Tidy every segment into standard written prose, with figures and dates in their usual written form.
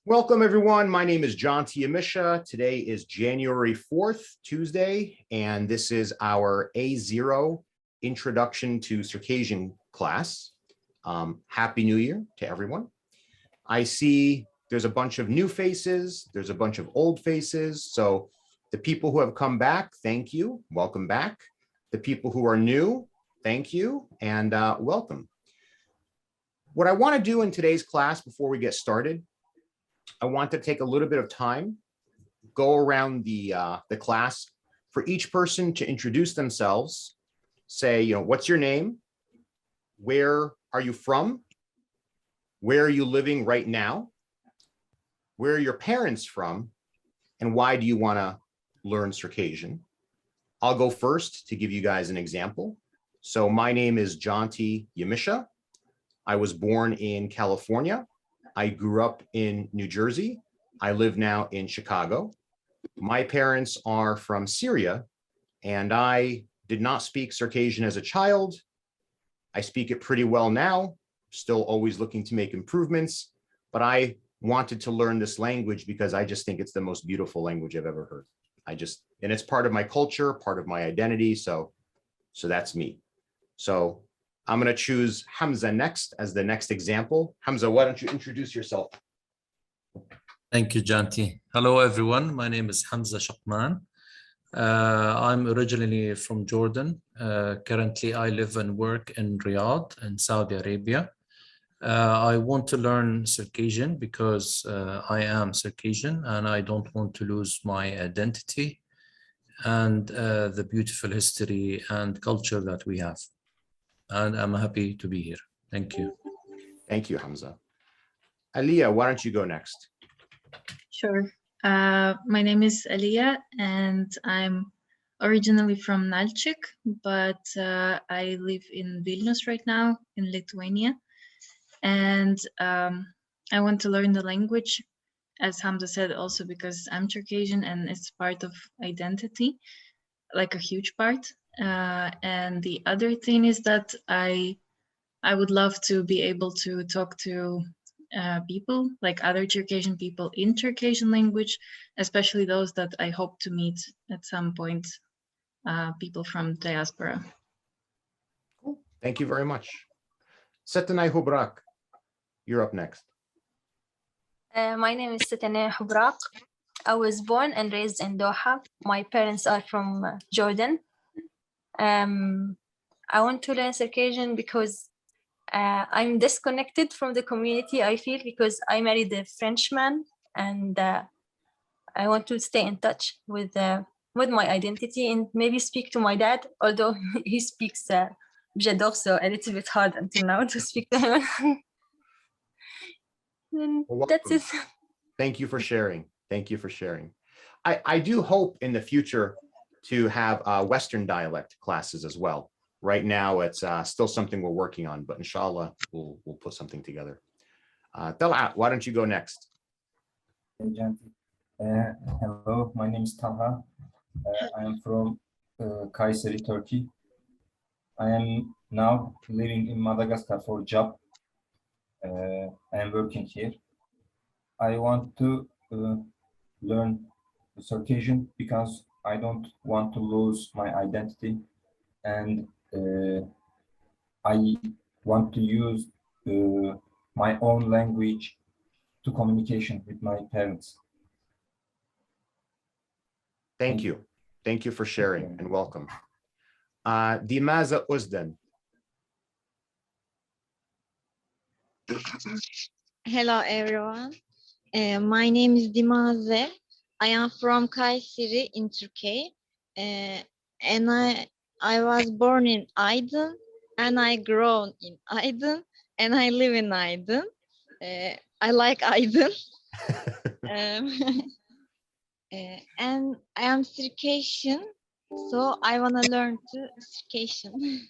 Welcome, everyone. My name is John Tiamisha. Today is January 4th, Tuesday, and this is our A0 Introduction to Circassian class. Happy New Year to everyone. I see there's a bunch of new faces. There's a bunch of old faces. So the people who have come back, thank you. Welcome back. The people who are new, thank you and welcome. What I want to do in today's class before we get started, I want to take a little bit of time, go around the class for each person to introduce themselves, say, what's your name? Where are you from? Where are you living right now? Where are your parents from? And why do you want to learn Circassian? I'll go first to give you guys an example. So my name is Jonty Yamisha. I was born in California. I grew up in New Jersey. I live now in Chicago. My parents are from Syria, and I did not speak Circassian as a child. I speak it pretty well now, still always looking to make improvements, but I wanted to learn this language because I just think it's the most beautiful language I've ever heard. And it's part of my culture, part of my identity, so that's me. So I'm going to choose Hamza next as the next example. Hamza, why don't you introduce yourself? Thank you, Janti. Hello, everyone. My name is Hamza Shaqman. I'm originally from Jordan. Currently, I live and work in Riyadh in Saudi Arabia. I want to learn Circassian because I am Circassian and I don't want to lose my identity and the beautiful history and culture that we have. And I'm happy to be here. Thank you. Thank you, Hamza. Aliyah, why don't you go next? Sure. My name is Aliyah, and I'm originally from Nalchik, but I live in Vilnius right now in Lithuania. And I want to learn the language, as Hamza said, also because I'm Circassian and it's part of identity, like a huge part. And the other thing is that I would love to be able to talk to people, like other Circassian people in Circassian language, especially those that I hope to meet at some point, people from diaspora. Cool. Thank you very much. Setanay Hubrak, you're up next. My name is Setanay Hubrak. I was born and raised in Doha. My parents are from Jordan. I want to learn Circassian because I'm disconnected from the community, I feel, because I married a Frenchman, and I want to stay in touch with my identity and maybe speak to my dad, although he speaks J'adore, so a little bit hard until now to speak to him. Well, that's it. Thank you for sharing. Thank you for sharing. I do hope in the future to have Western dialect classes as well. Right now, it's still something we're working on, but inshallah, we'll put something together. Talha, why don't you go next? Hey, Janti. Hello, my name is Talha. I am from Kayseri, Turkey. I am now living in Madagascar for job. I am working here. I want to learn Circassian because I don't want to lose my identity, and I want to use my own language to communication with my parents. Thank you. Thank you for sharing and welcome. Dimaza Uzden. Hello, everyone. My name is Dimaze. I am from Kayseri in Turkey, and I was born in Aydın, and I grown in Aydın, and I live in Aydın. I like Aydın. And I am Circassian, so I want to learn to Circassian.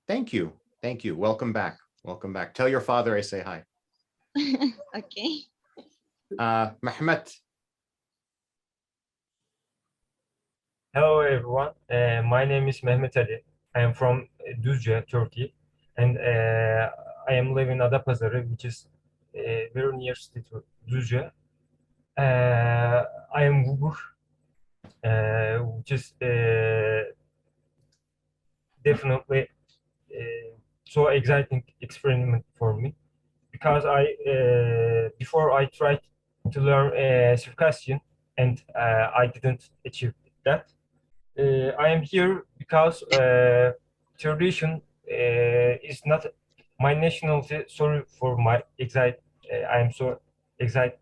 Thank you. Thank you. Welcome back. Welcome back. Tell your father I say hi. Okay. Mehmet. Hello, everyone. My name is Mehmet Ali. I am from Düzce, Turkey, and I am living in Adapazarı, which is very near city to Düzce. I am Google, which is definitely so exciting experiment for me, because before I tried to learn Circassian and I didn't achieve that. I am here because tradition is not my nationality. Sorry for my excited. I am so excited.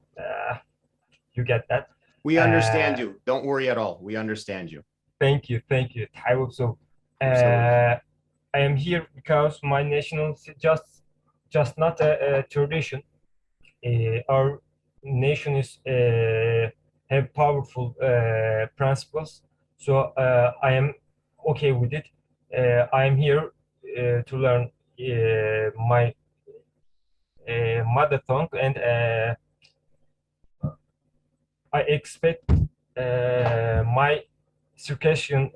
You get that? We understand you. Don't worry at all. We understand you. Thank you, thank you. I hope so. Absolutely. I am here because my nationality just not a tradition. Our nation is have powerful principles, so I am okay with it. I am here to learn my mother tongue, and I expect my Circassian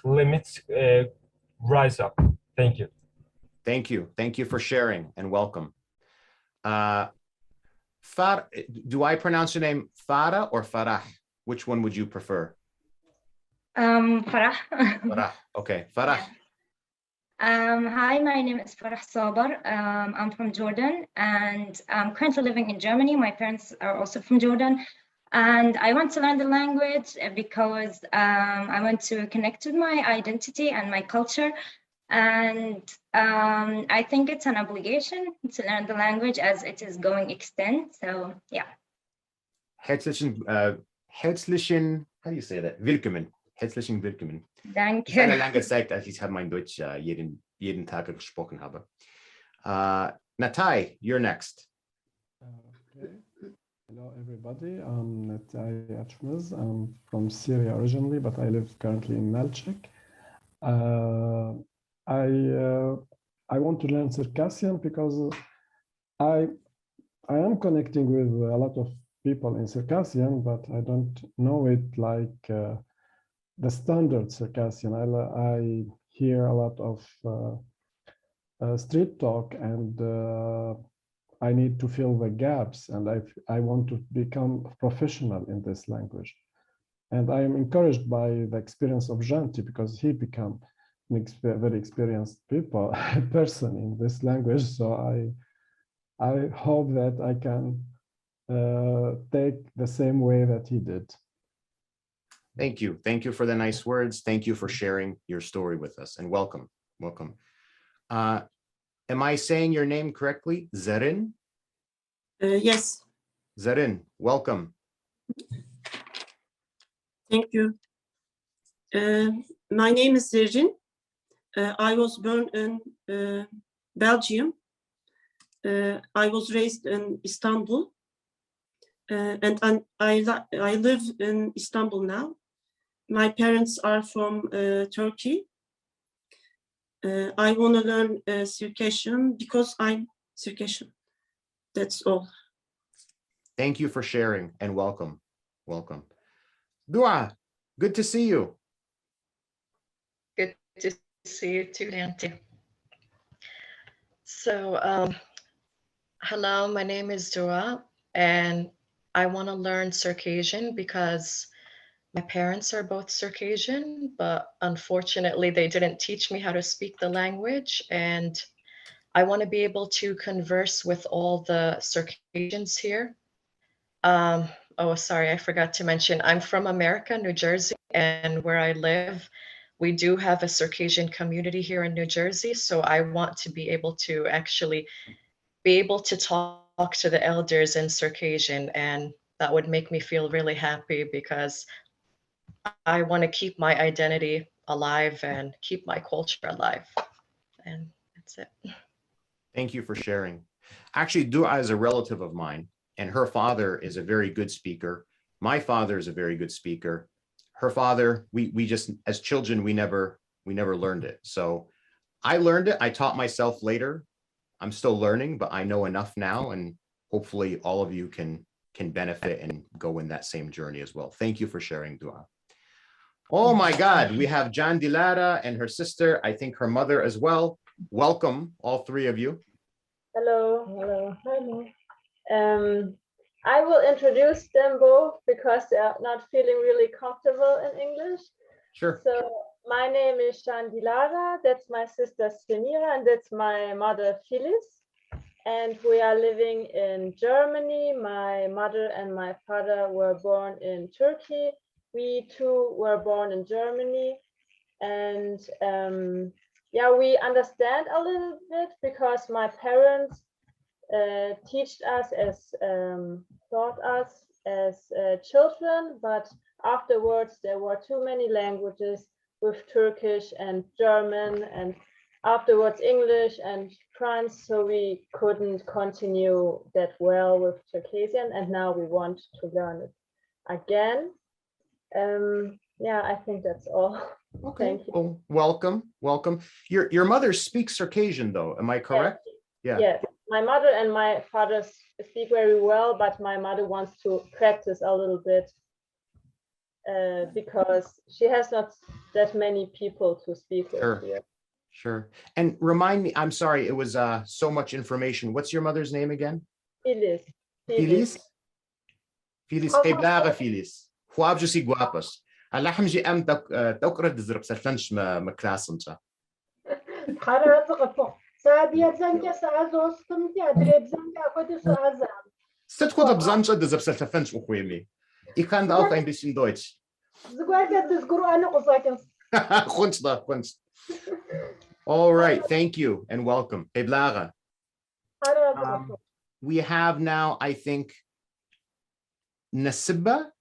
limits rise up. Thank you. Thank you. Thank you for sharing and welcome. Do I pronounce your name Farah or Farah? Which one would you prefer? Farah. Farah. Okay, Farah. Hi, my name is Farah Sabar. I'm from Jordan and I'm currently living in Germany. My parents are also from Jordan. And I want to learn the language because I want to connect with my identity and my culture. And I think it's an obligation to learn the language as it is going extinct. So, yeah. Herzlichen, how do you say that? Willkommen. Herzlichen Willkommen. Danke. Es ist eine lange Zeit, dass ich mein Deutsch jeden Tag gesprochen habe. Natai, you're next. Okay. Hello, everybody. I'm Natai Atmaz. I'm from Syria originally, but I live currently in Nalchik. I want to learn Circassian because I am connecting with a lot of people in Circassian, but I don't know it like the standard Circassian. I hear a lot of street talk, and I need to fill the gaps, and I want to become professional in this language. And I am encouraged by the experience of Janti because he became a very experienced person in this language. So I hope that I can take the same way that he did. Thank you. Thank you for the nice words. Thank you for sharing your story with us, and welcome. Welcome. Am I saying your name correctly? Zarin? Yes. Zarin, welcome. Thank you. My name is Zerrin. I was born in Belgium. I was raised in Istanbul. And I live in Istanbul now. My parents are from Turkey. I want to learn Circassian because I'm Circassian. That's all. Thank you for sharing and welcome. Welcome. Dua, good to see you. Good to see you too, Nanti. So, hello, my name is Dua, and I want to learn Circassian because my parents are both Circassian, but unfortunately they didn't teach me how to speak the language, and I want to be able to converse with all the Circassians here. Oh, sorry, I forgot to mention, I'm from America, New Jersey, and where I live, we do have a Circassian community here in New Jersey, so I want to be able to actually be able to talk to the elders in Circassian, and that would make me feel really happy because I want to keep my identity alive and keep my culture alive. And that's it. Thank you for sharing. Actually, Dua is a relative of mine, and her father is a very good speaker. My father is a very good speaker. Her father, we just, as children, we never learned it. So I learned it. I taught myself later. I'm still learning, but I know enough now, and hopefully all of you can benefit and go in that same journey as well. Thank you for sharing, Dua. Oh my God, we have Jan Dilara and her sister, I think her mother as well. Welcome, all three of you. Hello, hello, hello. I will introduce them both because they are not feeling really comfortable in English. Sure. So my name is Shandilara, that's my sister Semira, and that's my mother Phyllis. And we are living in Germany. My mother and my father were born in Turkey. We too were born in Germany. And yeah, we understand a little bit because my parents taught us as children, but afterwards there were too many languages with Turkish and German and afterwards English and French, so we couldn't continue that well with Circassian, and now we want to learn it again. Yeah, I think that's all. Okay. Thank you. Well, welcome. Your mother speaks Circassian though, am I correct? Yes. Yes. My mother and my father speak very well, but my mother wants to practice a little bit because she has not that many people to speak with here. Sure. And remind me, I'm sorry, it was so much information. What's your mother's name again? Phyllis. Phyllis? Phyllis. Eblaga Phyllis. Huabjo si guapas. Alhamji am tokra dizrb salfanch ma klasanta. Sut goed op Zandje dizrb salfanch ukhwemi. Ik kan ook een beetje Deutsch. Kunst. All right, thank you and welcome. Eblaga. We have now, I think, Nasiba.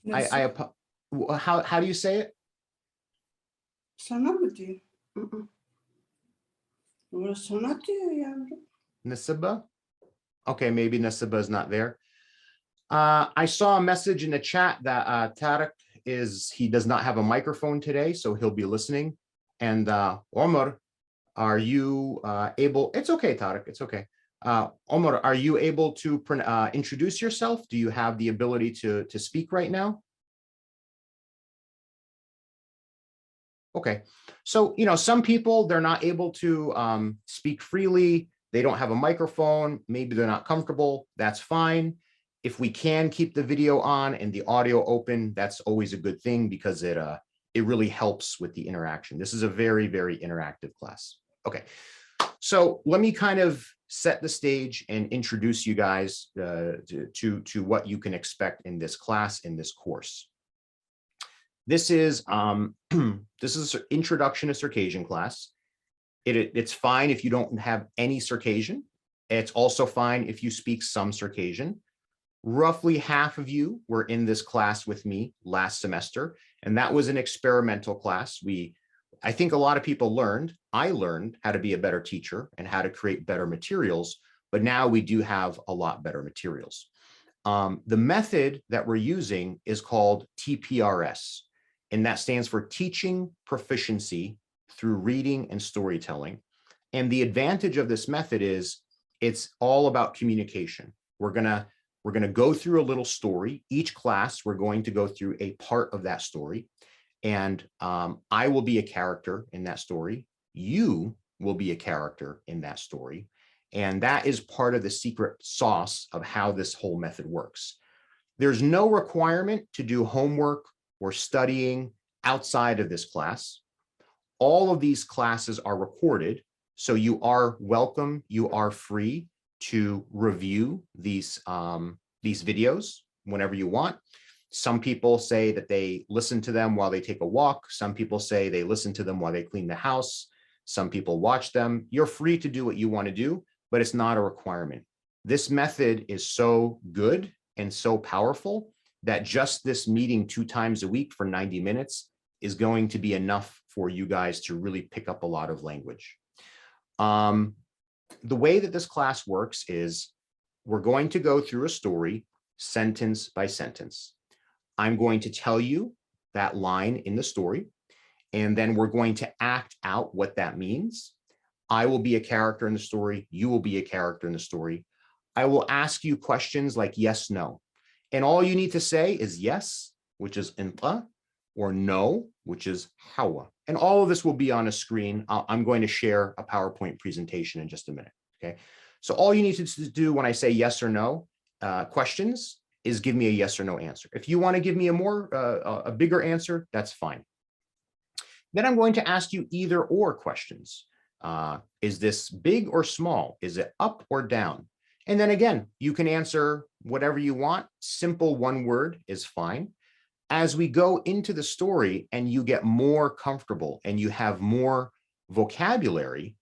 How do you say it? Nasiba? Okay, maybe Nasiba is not there. I saw a message in the chat that Tarek he does not have a microphone today, so he'll be listening. And Omar, are you able? It's okay, Tarek, it's okay. Omar, are you able to introduce yourself? Do you have the ability to speak right now? Okay, so, some people, they're not able to speak freely. They don't have a microphone. Maybe they're not comfortable. That's fine. If we can keep the video on and the audio open, that's always a good thing because it really helps with the interaction. This is a very, very interactive class. Okay, so let me kind of set the stage and introduce you guys to what you can expect in this class, in this course. This is this is Introduction to Circassian class. It's fine if you don't have any Circassian. It's also fine if you speak some Circassian. Roughly half of you were in this class with me last semester, and that was an experimental class. I think a lot of people I learned how to be a better teacher and how to create better materials, but now we do have a lot better materials. The method that we're using is called Tprs, and that stands for Teaching Proficiency through Reading and Storytelling. And the advantage of this method is it's all about communication. We're gonna go through a little story. Each class, we're going to go through a part of that story. And I will be a character in that story. You will be a character in that story. And that is part of the secret sauce of how this whole method works. There's no requirement to do homework or studying outside of this class. All of these classes are recorded, so you are welcome, you are free to review these videos whenever you want. Some people say that they listen to them while they take a walk. Some people say they listen to them while they clean the house. Some people watch them. You're free to do what you want to do, but it's not a requirement. This method is so good and so powerful that just this meeting 2 times a week for 90 minutes is going to be enough for you guys to really pick up a lot of language. The way that this class works is we're going to go through a story sentence by sentence. I'm going to tell you that line in the story, and then we're going to act out what that means. I will be a character in the story. You will be a character in the story. I will ask you questions like yes, no. And all you need to say is yes, which is inta, or no, which is hawa. And all of this will be on a screen. I'm going to share a PowerPoint presentation in just a minute, okay? So all you need to do when I say yes or no questions is give me a yes or no answer. If you want to give me a bigger answer, that's fine. Then I'm going to ask you either or questions. Is this big or small? Is it up or down? And then again, you can answer whatever you want. Simple one word is fine. As we go into the story and you get more comfortable and you have more vocabulary,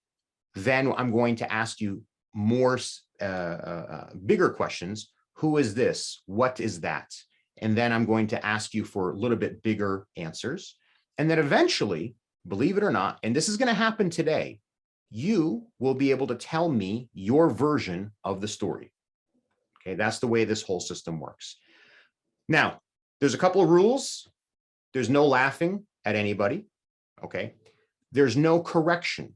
then I'm going to ask you more bigger questions. Who is this? What is that? And then I'm going to ask you for a little bit bigger answers. And then eventually, believe it or not, and this is going to happen today, you will be able to tell me your version of the story. Okay, that's the way this whole system works. Now, there's a couple of rules. There's no laughing at anybody. Okay, there's no correction.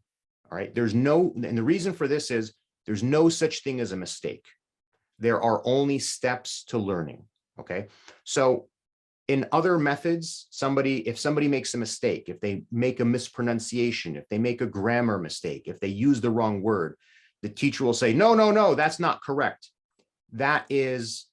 All right, there's no, and the reason for this is there's no such thing as a mistake. There are only steps to learning. Okay, so in other methods, if somebody makes a mistake, if they make a mispronunciation, if they make a grammar mistake, if they use the wrong word, the teacher will say, no, no, no, that's not correct. That is,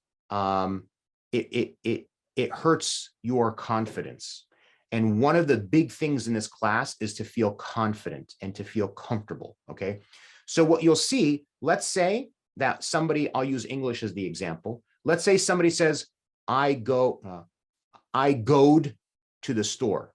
it hurts your confidence. And one of the big things in this class is to feel confident and to feel comfortable, okay? So what you'll see, let's say that somebody, I'll use English as the example. Let's say somebody says, I goed to the store.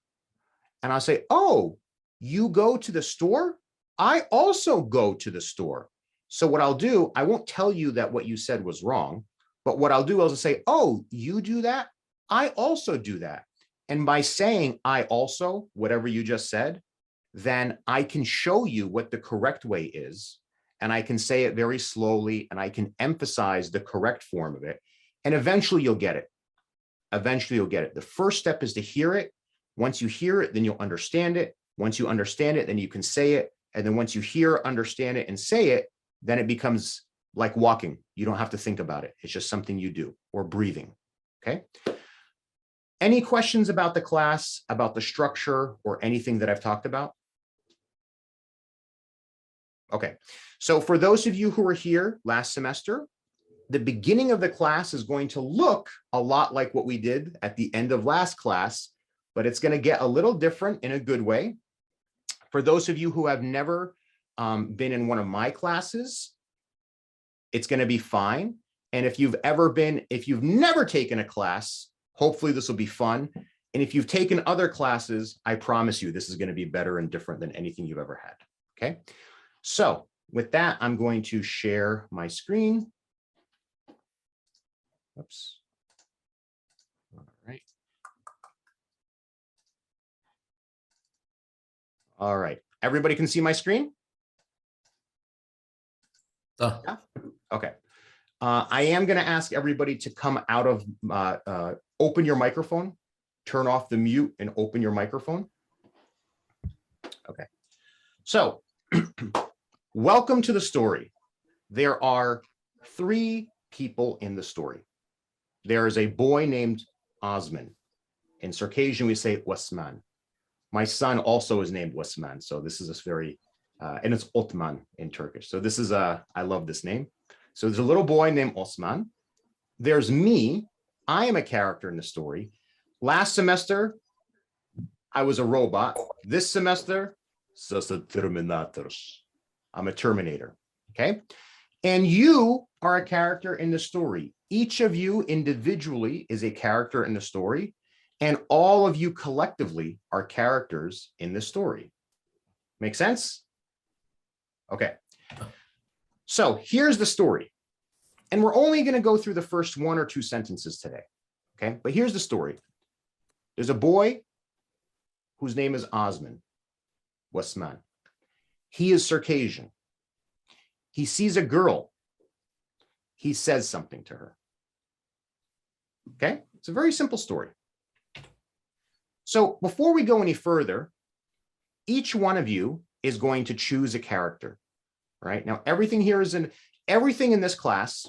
And I'll say, oh, you go to the store? I also go to the store. So what I'll do, I won't tell you that what you said was wrong, but what I'll do is say, oh, you do that? I also do that. And by saying I also, whatever you just said, then I can show you what the correct way is. And I can say it very slowly and I can emphasize the correct form of it. And eventually you'll get it. Eventually you'll get it. The first step is to hear it. Once you hear it, then you'll understand it. Once you understand it, then you can say it. And then once you hear, understand it, and say it, then it becomes like walking. You don't have to think about it. It's just something you do, or breathing, okay? Any questions about the class, about the structure, or anything that I've talked about? Okay, so for those of you who were here last semester, the beginning of the class is going to look a lot like what we did at the end of last class, but it's going to get a little different in a good way. For those of you who have never been in one of my classes, it's going to be fine. And if you've never taken a class, hopefully this will be fun. And if you've taken other classes, I promise you this is going to be better and different than anything you've ever had. Okay. So with that, I'm going to share my screen. Oops. All right. All right. Everybody can see my screen? Yeah? Okay. I am going to ask everybody to come out of, open your microphone, turn off the mute and open your microphone. Okay. So welcome to the story. There are 3 people in the story. There is a boy named Osman. In Circassian, we say Osman. My son also is named Osman. So this is a very, and it's Otman in Turkish. So this is I love this name. So there's a little boy named Osman. There's me. I am a character in the story. Last semester, I was a robot. This semester, I'm a Terminator. Okay. And you are a character in the story. Each of you individually is a character in the story, and all of you collectively are characters in the story. Make sense? Okay. So here's the story. And we're only going to go through the first 1 or 2 sentences today. Okay. But here's the story. There's a boy whose name is Osman. He is Circassian. He sees a girl. He says something to her. Okay. It's a very simple story. So before we go any further, each one of you is going to choose a character, right? Now, everything here is everything in this class.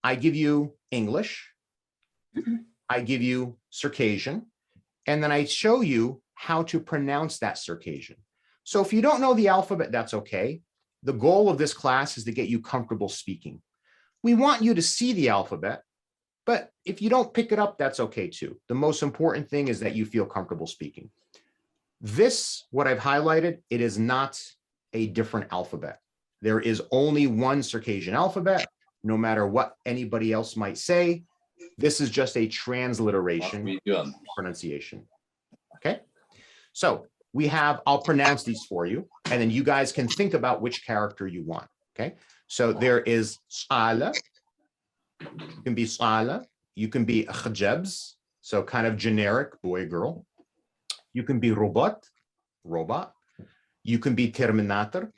I give you English, I give you Circassian, and then I show you how to pronounce that Circassian. So if you don't know the alphabet, that's okay. the goal of this class is to get you comfortable speaking. We want you to see the alphabet, but if you don't pick it up, that's okay too. The most important thing is that you feel comfortable speaking. This, what I've highlighted, it is not a different alphabet. There is only one Circassian alphabet, no matter what anybody else might say. This is just a transliteration pronunciation. Okay, so we have, I'll pronounce these for you, and then you guys can think about which character you want. Okay, so there is Sala. You can be Sala. You can be Khajabs, so kind of generic boy, girl. You can be robot. You can be Terminator.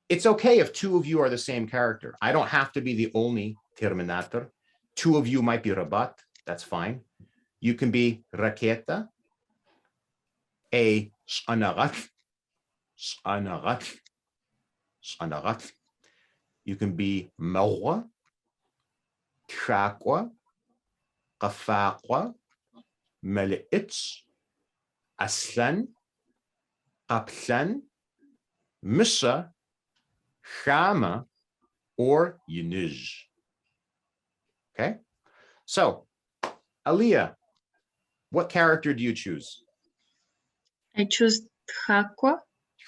It's okay if two of you are the same character. I don't have to be the only Terminator. Two of you might be robot. That's fine. You can be Raketa. A Shanagat. You can be Mawa, Shakwa, Qafaqwa, Mal'itz, Aslan, Qapsan, Misa, Shama, or Yunij. Okay, so Aliyah, what character do you choose? I choose Tchakwa.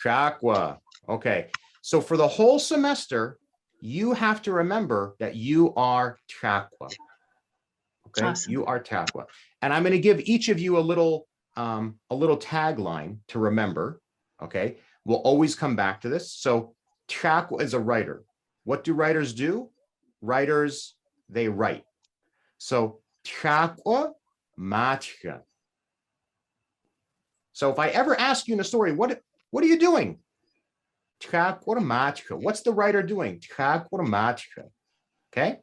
Shakwa. Okay, so for the whole semester, you have to remember that you are Tchakwa. Okay, Awesome. You are Tchakwa, and I'm going to give each of you a little tagline to remember. Okay, we'll always come back to this. So Tchakwa is a writer. What do writers do? Writers, they write. So Tchakwa Machka. So if I ever ask you in a story, what are you doing? What's the writer doing? Okay.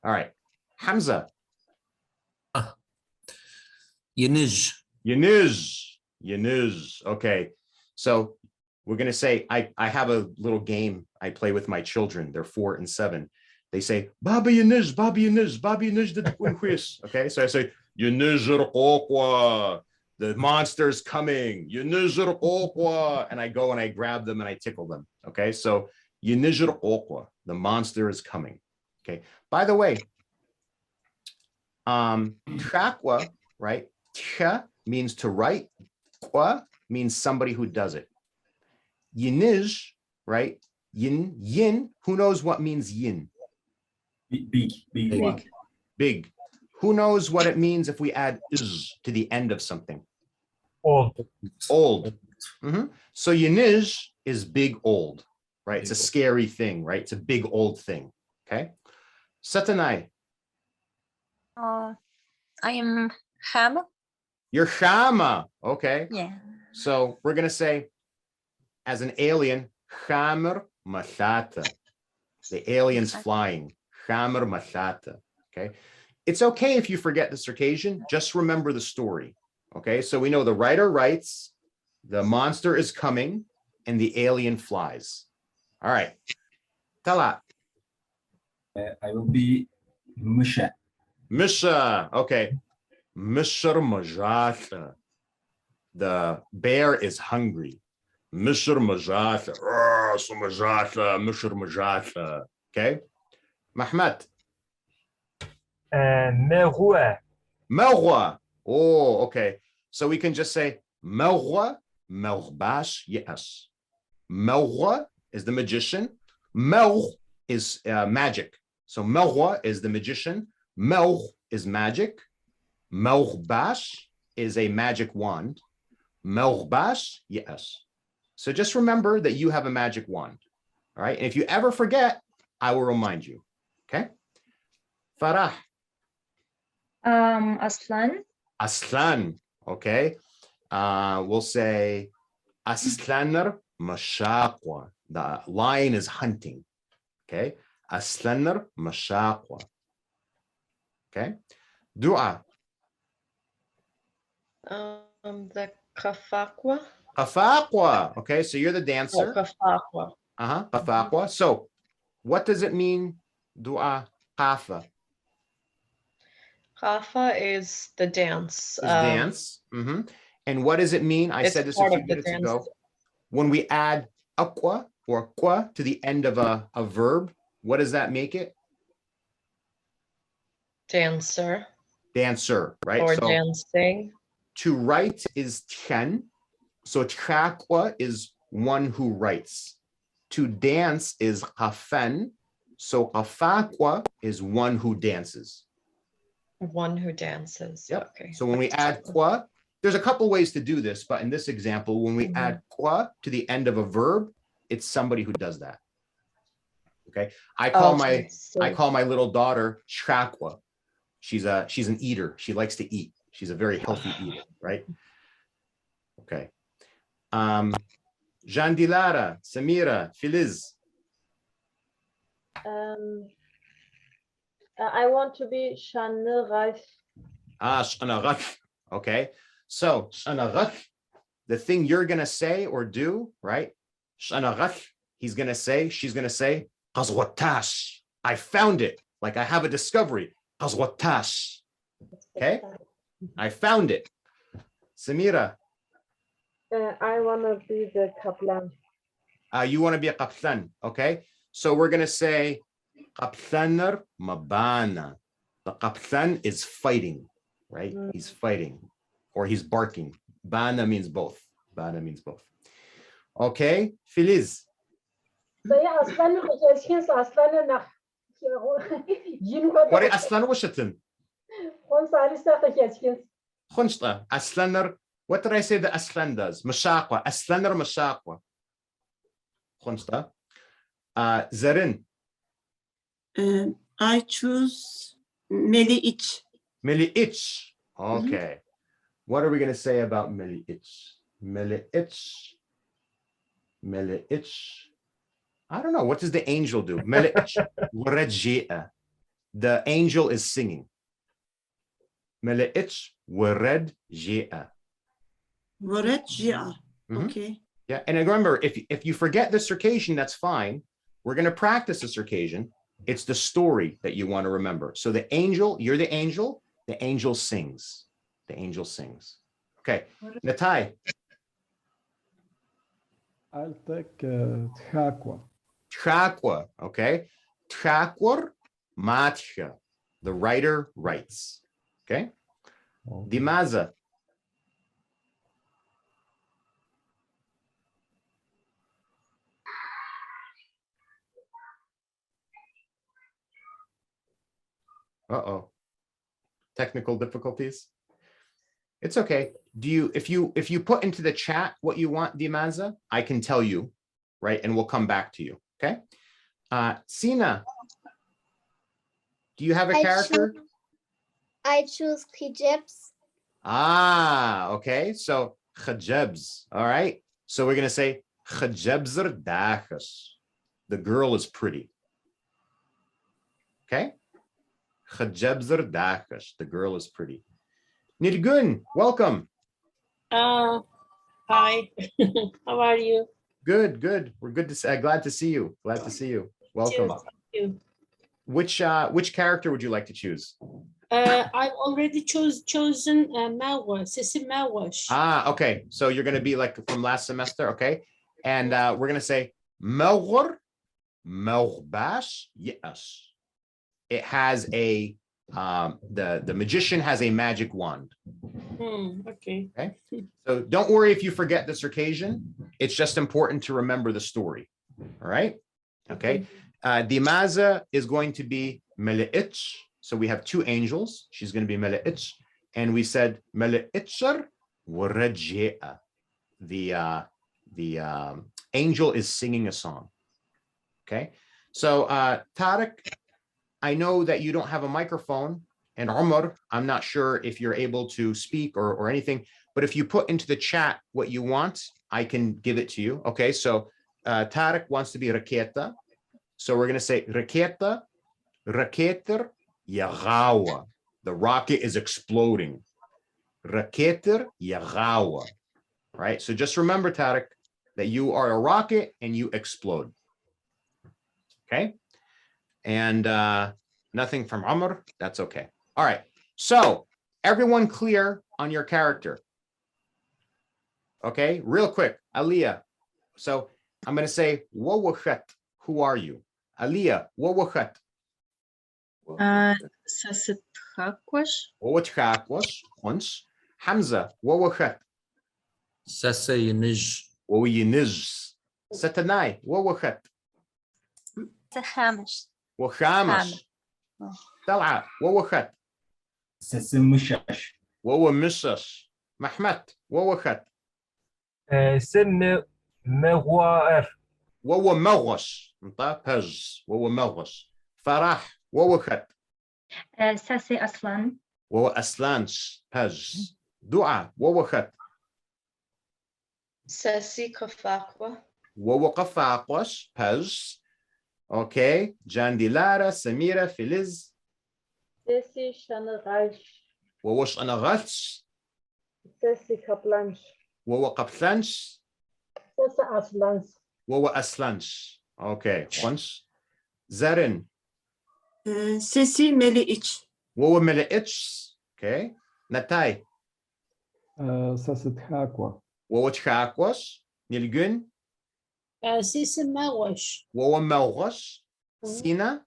All right. Hamza. Yiniz. Okay. So we're going to say, I have a little game I play with my children. They're 4 and 7. They say, Baba Yiniz, Baba Yiniz, Baba Yiniz the quiz. Okay. So I say, Yiniz the monster's coming. And I go and I grab them and I tickle them. Okay. So the monster is coming. Okay. By the way, Tchakwa, right? Tcha means to write. Kwa means somebody who does it. Yiniz, right? Yin. Who knows what means yin? Big. Who knows what it means if we add iz to the end of something? Old. Mm-hmm. So Yiniz is big old, right? It's a scary thing, right? It's a big old thing. Okay. Satanai. I am Hama. You're Shama. Okay. Yeah. So we're gonna say, as an alien, Chamr Mashata. The alien's flying. Chamr Mashata. Okay. It's okay if you forget the Circassian, just remember the story. Okay, so we know the writer writes, the monster is coming, and the alien flies. All right. Talat. I will be Musha. Misha. Okay. Mishar Majata. The bear is hungry. Mishar Majata. Mishar Majata. Okay. Mahmoud. Merwa. Melwa. Oh, okay. So we can just say Melwa, Melbash, yes. Melwa is the magician. Mel is magic. So Melwa is the magician. Mel is magic. Melbash is a magic wand. Melbash, yes. So just remember that you have a magic wand. All right. And if you ever forget, I will remind you. Okay. Farah. Aslan. Aslan, okay. We'll say Aslaner Mashaqwa. The lion is hunting. Okay. Aslaner Mashaqwa. Okay. Dua. The Qafaqwa. Qafaqwa. Okay, so you're the dancer. Qafaqwa. Qafaqwa. So what does it mean? Dua Qafa. Qafa is the dance. Dance. And what does it mean? I said this a few minutes ago. When we add aqwa or qua to the end of a verb, what does that make it? Dancer Dancer, right? or So dancing. to write is tchen. So tchakwa is one who writes. To dance is qafen. So qafakwa is one who dances. One who dances. Yep. Okay. So when we add qua, there's a couple ways to do this, but in this example, when we add qua to the end of a verb, it's somebody who does that. Okay. I call my little daughter Shakwa. She's an eater. She likes to eat. She's a very healthy eater, right? Okay. Jean Dilara, Samira, Filiz. I want to be Shanarach. Shanarach. Okay. So Shanarach, the thing you're gonna say or do, right? Shanarach, she's gonna say, Qazwatash. I found it. Like I have a discovery. Qazwatash. Okay. I found it. Samira. I want to be the kaplan. You want to be a kaplan. Okay. So we're gonna say kaptaner mabana. The kaplan is fighting, right? He's fighting, or he's barking. Bana means both. Bana means both. Okay, Filiz. What aslan washatin? Khunsta. Aslaner. What did I say the aslan does? Mashaqwa. Aslaner mashaqwa. Khunsta. Zarin. I choose Meliich. Meliich. Okay. What are we going to say about Meliich? Meliich. I don't know. What does the angel do? Meliich. The angel is singing. Meliich wared ji'a. Okay. Yeah. And remember, if you forget the circation, that's fine. We're going to practice the circation. It's the story that you want to remember. So the angel, you're the angel sings. The angel sings. Okay. Natai. I'll take Tchakwa. Tchakwa. Okay. Tchakwar matcha. The writer writes. Okay. Dimaza. Uh-oh. Technical difficulties. It's okay. If you put into the chat what you want, Dimaza, I can tell you, right? And we'll come back to you. Okay. Sina, do you have a character? I choose hijabs. Okay. So hijabs. All right. So we're gonna say hijabzar dakhas. The girl is pretty. Okay. Hijabzar dakhas. The girl is pretty. Nirgun, welcome. Hi. How are you? Good. We're good to see. Glad to see you. Welcome. Thank you. Which character would you like to choose? I've already chosen Mawa, Sisi Mawash. Okay. So you're going to be like from last semester, okay? And we're going to say Mawr, Mawbash, yes. It has a the magician has a magic wand. Okay. So don't worry if you forget the circassian. It's just important to remember the story. All right. Okay. Dimaza is going to be Mele'ich. So we have two angels. She's going to be Mele'ich. And we said Mele'ichar Waraje'a. The angel is singing a song. Okay. So Tariq, I know that you don't have a microphone, and Omar, I'm not sure if you're able to speak or anything, but if you put into the chat what you want, I can give it to you. Okay, so Tariq wants to be Raketa. So we're going to say Raketa, Raketer, Yagawa. The rocket is exploding. Raketer, Yagawa. Right, so just remember, Tariq, that you are a rocket and you explode. Okay. And nothing from Amr, that's okay. All right, so everyone clear on your character? Okay, real quick, Aliyah. So I'm going to say, Wawakhat, who are you? Aliyah, Wawakhat. Sasithakwash. Wawachakwas, once. Hamza, Wawakhat. Sasayinij. Wawayiniz. Satanai, Wawakhat. تخامش. Wakhamash. Tal'a, Wawakhat. سسمشش. Wawamishash. Mahmat, Wawakhat. سن مغوار. Wawamagwash. Nta paj. Wawamagwash. Farah, Wawakhat. Sasi Aslan. Wawa Aslansh, paj. Dua, Wawakhat. Sasi Kafakwa. Wawaqafaqwash, paj. Okay. Jandilara, Samira, Filiz. Sesi Shanaraj. Wawash Anaghatsh. Sesi Kaplansh. Wawaqaplansh. Sesi Aslans. Wawa Aslansh. Okay. Once. Zarin. Sesi Meliiç. Wawa Meleich. Okay. Natai. Sasithakwa. Wawachakwash. Nilgun. Sisi Mawash. Wawa Melgwash. Sina.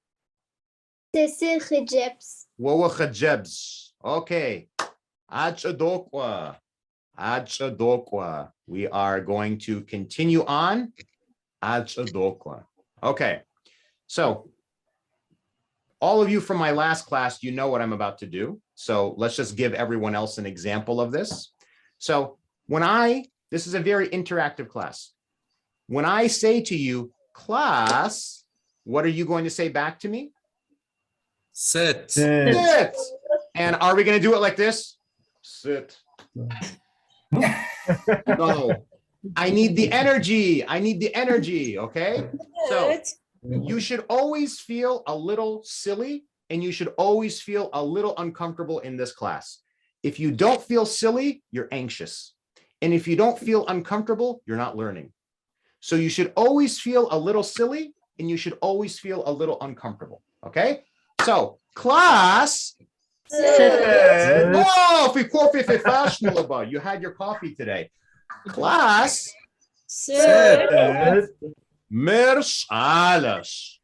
Sesi Khijebs. Wawa Khajabs. Okay. Achadokwa. Achadokwa. We are going to continue on. Achadokwa. Okay. So all of you from my last class, you know what I'm about to do. So let's just give everyone else an example of this. So this is a very interactive class. When I say to you, class, what are you going to say back to me? Sit. Sit. And are we going to do it like this? Sit. No. I need the energy. I need the energy. Okay. So you should always feel a little silly and you should always feel a little uncomfortable in this class. If you don't feel silly, you're anxious. And if you don't feel uncomfortable, you're not learning. So you should always feel a little silly and you should always feel a little uncomfortable. Okay. So class. Oh, you had your coffee today. Class. Mirs Alash.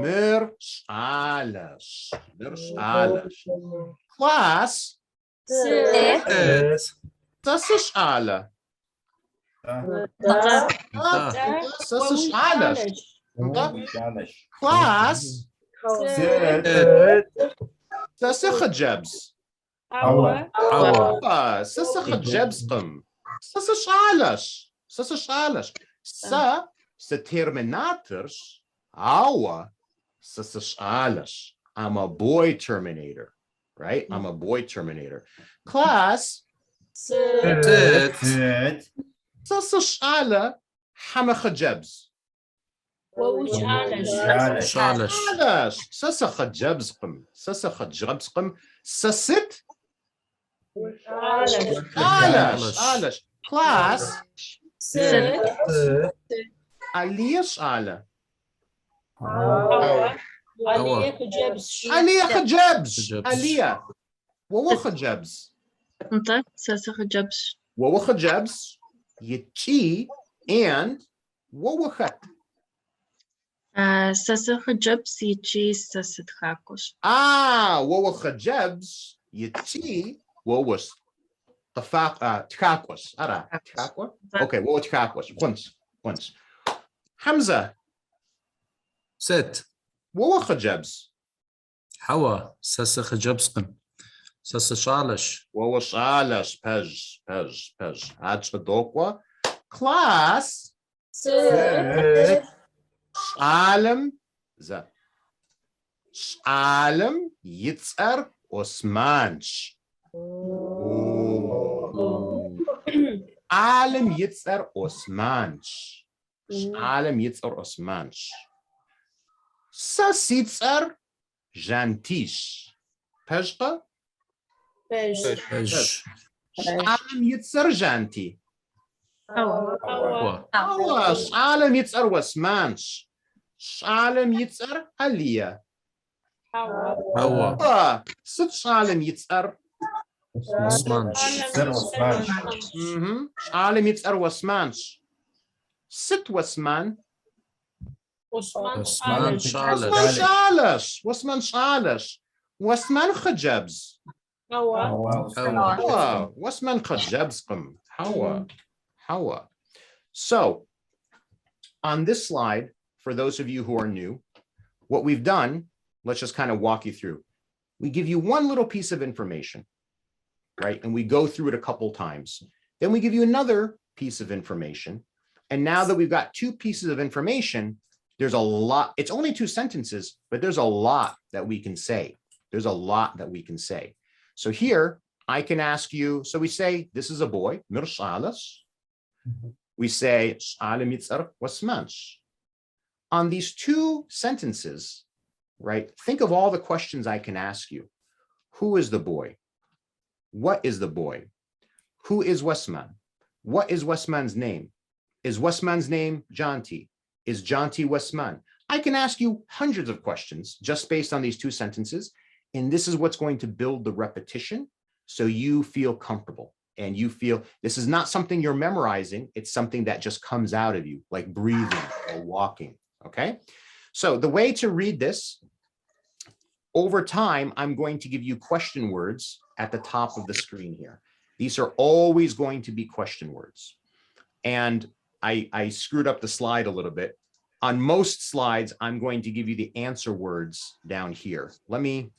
Mirs Alash. Mirs Alash. Class. Sasish Ala. Sasish Alash. Class. Sasakha Jabs. Sasakha Jabs Qum. Sasash Alash. Sasash Alash. Sa terminators. Awa. Sasash Alash. I'm a boy terminator. Right? I'm a boy terminator. Class. Sasash Ala. Hamacha Jabs. Shalash. Sasakha Jabs Qum. Sasakha Jabs Qum. Sasit. Alash. Class. Aliyah Ala. Aliyah Khajabs. Aliyah. Wawa Khajabs. Sasa Khajabs. Wawa Khajabs. Yichi and Wawa Khat. Sasa Khajabs Yichi Sasithakwash. Wawa Khajabs. Yichi. Wawas. Tkakwas. Ara. Tkakwa? Okay, Wawa Tkakwas. Once. Hamza. Sit. Wawa Khajabs. Hawa. Sasa Khajabsqim. Sasa Shalash. Wawa Shalash. Pej. Achadokwa. Class. Shalem. Shalem Yitzar Osmanch. Alam Yitzar Osmanch. Alam Yitzar Osmanch. Sasitzar Jantish. Pejqa? Alam Yitzar Janti. Alam Yitzar Osmanch. Alam Yitzar Aliyah. Sit Shalem Yitzar Osman. عالم يتسأل واسمان. ست واسمان. Osman Osman Shalish. واسمان Shalish. شالش. واسمان شالش. واسمان خجبز. Hawa. Hawa. واسمان خجبزكم. Hawa. Hawa. So on this slide, for those of you who are new, what we've done, let's just kind of walk you through. We give you one little piece of information, right? And we go through it a couple times. Then we give you another piece of information. And now that we've got two pieces of information, there's a lot. It's only two sentences, but there's a lot that we can say. There's a lot that we can say. So here I can ask you, so we say, this is a boy, we say, on these two sentences, right? Think of all the questions I can ask you. Who is the boy? What is the boy? Who is Westman? What is Westman's name? Is Westman's name Janti? Is Janti Westman? I can ask you hundreds of questions just based on these two sentences. And this is what's going to build the repetition so you feel comfortable and you feel this is not something you're memorizing. It's something that just comes out of you, like breathing or walking, okay? So the way to read this, over time, I'm going to give you question words at the top of the screen here. These are always going to be question words. And I screwed up the slide a little bit. On most slides, I'm going to give you the answer words down here. Let me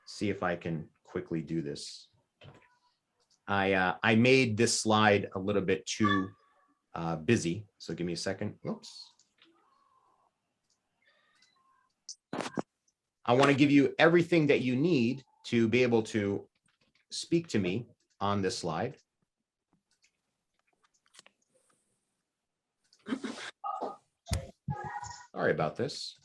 see if I can quickly do this. I made this slide a little bit too busy. So give me a second. Oops. I want to give you everything that you need to be able to speak to me on this slide. Sorry about this.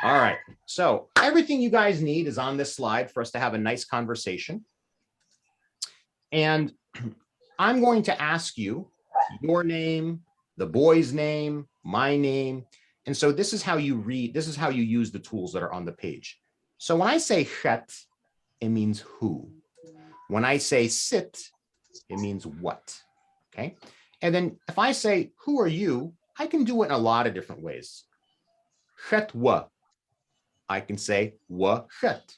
All right, so everything you guys need is on this slide for us to have a nice conversation. And I'm going to ask you your name, the boy's name, my name. And so this is how you read, this is how you use the tools that are on the page. So when I say chet, it means who. When I say sit, it means what, okay? And then if I say, who are you? I can do it in a lot of different ways. Chet wa, I can say wa chet.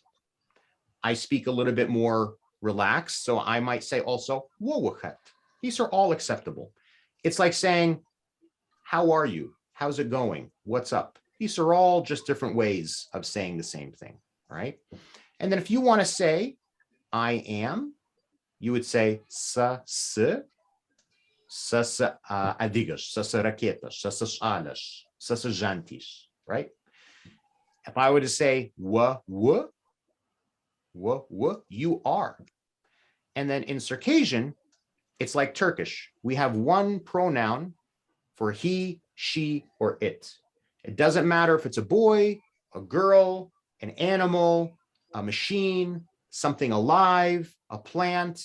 I speak a little bit more relaxed, so I might say also wa wa chet. These are all acceptable. It's like saying, how are you? How's it going? What's up? These are all just different ways of saying the same thing, right? And then if you want to say, I am, you would say, sa se, sa se adigas, sa se raketas, sa se alas, sa se jantis, right? If I were to say, wa, you are. And then in Circassian, it's like Turkish. We have one pronoun for he, she, or it. It doesn't matter if it's a boy, a girl, an animal, a machine, something alive, a plant,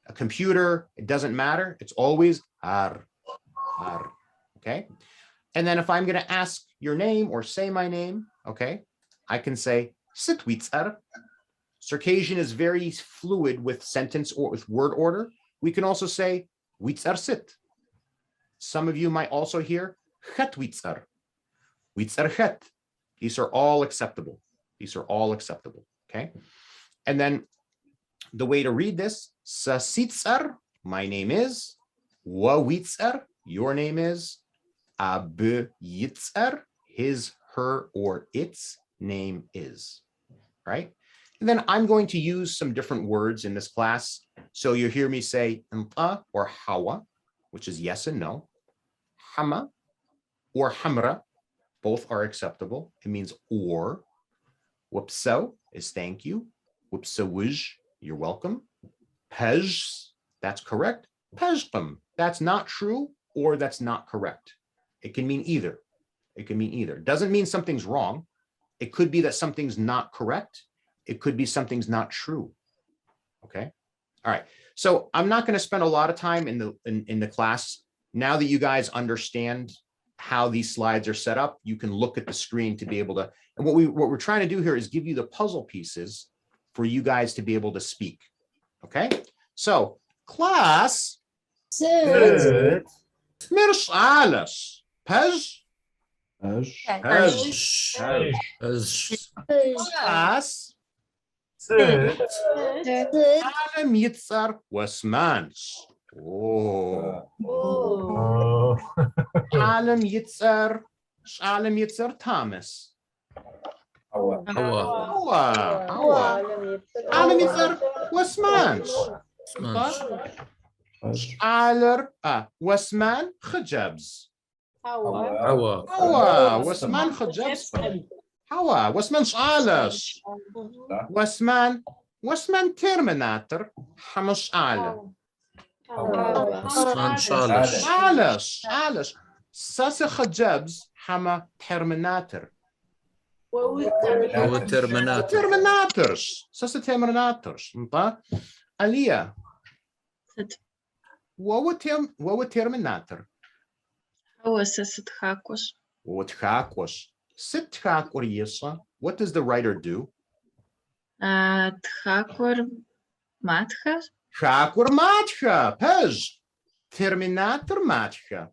a computer. It doesn't matter. It's always ar, okay? And then if I'm going to ask your name or say my name, okay, I can say sitwitsar. Circassian is very fluid with sentence or with word order. We can also say witsar sit. Some of you might also hear chet witsar, witsar chet. These are all acceptable. These are all acceptable, okay? And then the way to read this, sa sitsar, my name is, wa witsar, your name is, ab yitsar, his, her, or its name is, right? And then I'm going to use some different words in this class. So you hear me say nta or hawa, which is yes and no. Hama or hamra, both are acceptable. It means or. Wupso is thank you. Wupsawuj, you're welcome. Pej, that's correct. Pejqam, that's not true or that's not correct. It can mean either. It can mean either. Doesn't mean something's wrong. It could be that something's not correct. It could be something's not true. Okay. All right. So I'm not going to spend a lot of time in the class now that you guys understand how these slides are set up, you can look at the screen to be able to, and what we're trying to do here is give you the puzzle pieces for you guys to be able to speak. Okay, so class, Good. Mirs alles, Pej, class, Good. Alem Yitzar Wasmans. Oh, Oh. Alem Yitzar Thomas. Hawa. Alem Yitzar Wasmans. Wasman Khajabs. Hawa. Wasman Khajabs. Hawa. Wasman Shalas. Wasman Terminator. Hamas Ala. Osman Shalash. Shalas. Sasa Khajabs. Hama Terminator. Terminators. Sasa Terminators. Aliyah. What Terminator? هو ستخاكوش. What does the writer do? تخاكور ماتخا. Tchakur matcha. Pej. Terminator matcha.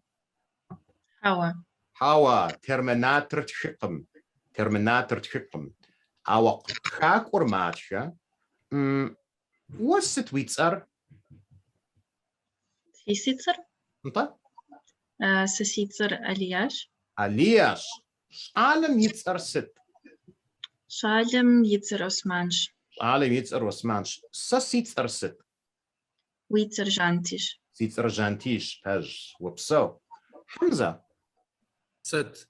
Hawa. Terminator tchikum. Awak tchakur matcha. What's it witzar? سيسيتر. سيسيتر ألياش. Alias. Alem yitzar sit. شالم يتر أسمانش. Alem yitzar wasmanch. Sasitzar sit. ويتر جانتيش. Sitzar jantish. Pej. Whoopso. Hamza. Sit.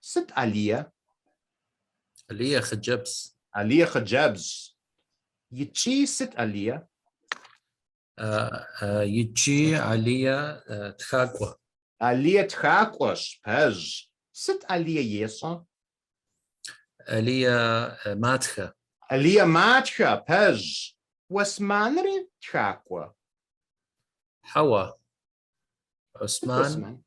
Sit Aliyah. Aliyah Khajabs. Aliyah Khajabs. Yichi sit Aliyah. Yichi Aliyah Tchakwa. Aliyah Tchakwash. Pej. Sit Aliyah Yesa. Aliyah Matcha. Aliyah Matcha. Pej. Wasmanri Tchakwa. Hawa. Osman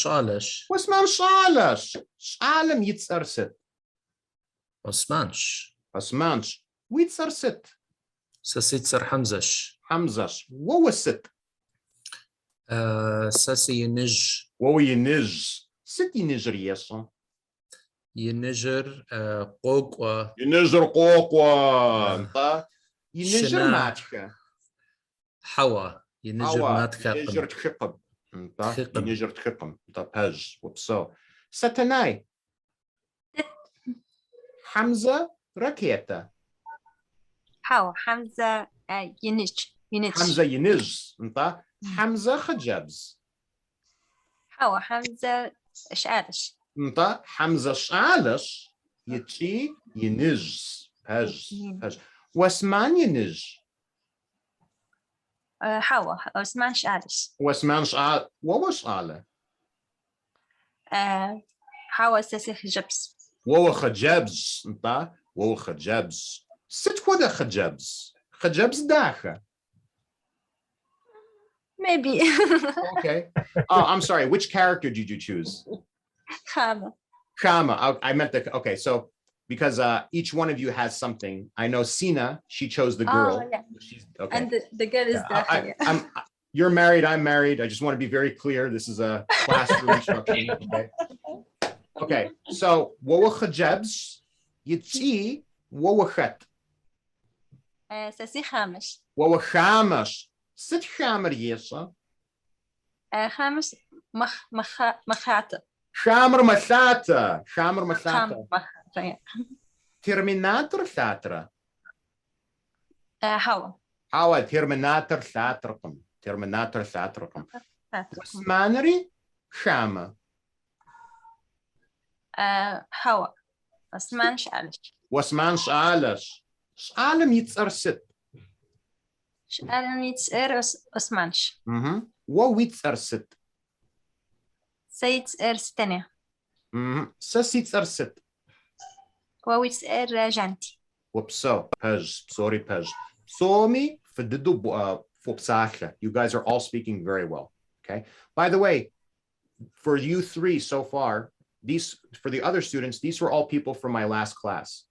Shalash. Wasman Shalash. Shalem Yitzar sit. Osmansh. Wasmanch. Witzar sit. Sasitzar Hamzash. Hamzash. What was sit? Sasi Yinij. What were Yiniz? Sit Yinizer Yesa. Yinijer Qokwa. Yinizer Qokwa. Yinizer Matcha. Hawa. Yinijer Matcha. Yinizer Tchikab. Yinizer Tchikab. Pej. Whoopso. Satanai. Hamza Raketa. How? Hamza Yinich. Hamza Yiniz. Hamza Khajabs. How? Hamza Shalish. Hamza Shalish. Yichi Yiniz. Pej. Wasman Yiniz. How? Osman Shalish. Wasman Shal. What was Shale? How was the Hijabs? What were Khajabs? What were Khajabs? Sit what the Khajabs. Khajabs Dacha. Maybe. Okay. Oh, I'm sorry. Which character did you choose? Khama. I meant the, okay. So because each one of you has something. I know Sina, she chose the girl. Oh, yeah. She's, okay. And the girl is Dacha. You're married, I'm married. I just want to be very clear. This is a classroom instruction. Okay. Okay. So what were Khajabs? Yitzi, what were Khat? Sasi Khamish. What were Khamash? Sit Khamer Yesa. Khamish Makhata. Khamer Mathata. Khamer Mathata. Terminator Thatra. How? How Terminator Thatrakum. Terminator Thatrakum. Wasmanri Khama. How? Osman Shalish. Wasman Shalash. Shalem Yitzar sit. Shalem Yitzar Osmansh. What Witzar sit? Sayitz Stania. Sasitzar sit. What Witzar Janti. Whoopso. Pej. Sorry, Pej. Somi Fedidu Fopsacha. You guys are all speaking very well. Okay. By the way, for you three so far, for the other students, these were all people from my last class.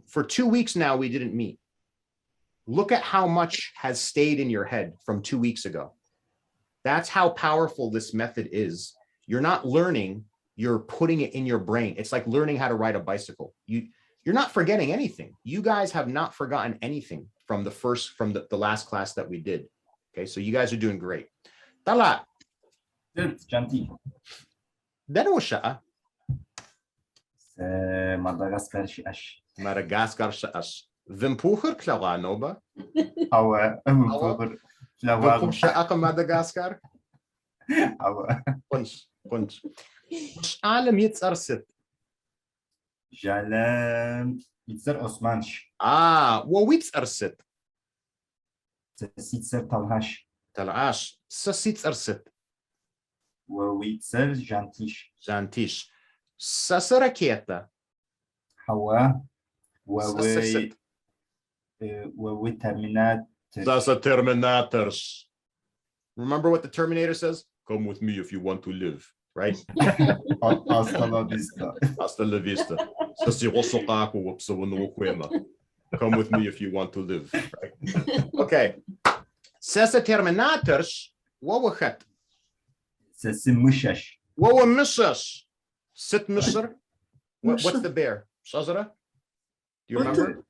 For 2 weeks now, we didn't meet. Look at how much has stayed in your head from 2 weeks ago. That's how powerful this method is. You're not learning, you're putting it in your brain. It's like learning how to ride a bicycle. You're not forgetting anything. You guys have not forgotten anything from the last class that we did. Okay, so you guys are doing great. Talat. Janti. Dano siya? Madagascar shi'ash. Madagascar si'ash. Vimpucher klawano ba? Hawa. Vimpucher siya ka Madagascar? Hawa. Kunch. Alam yitzarsit. Jalem yitzar Osmansh. Wawitz arsit. Sitzer talhash. Talhash. Sasitz arsit. Wawitzer jantish. Jantish. Sasaraketa. Hawa. Wawi terminat. Sasa terminators. Remember what the Terminator says? Come with me if you want to live, right? Hasta la vista. Hasta la vista. Come with me if you want to live, right? Okay. Sasa terminators. Wawachat. Sasa mushash. Wawa misas. Sit misr. What's the bear? Sazara? Do you remember?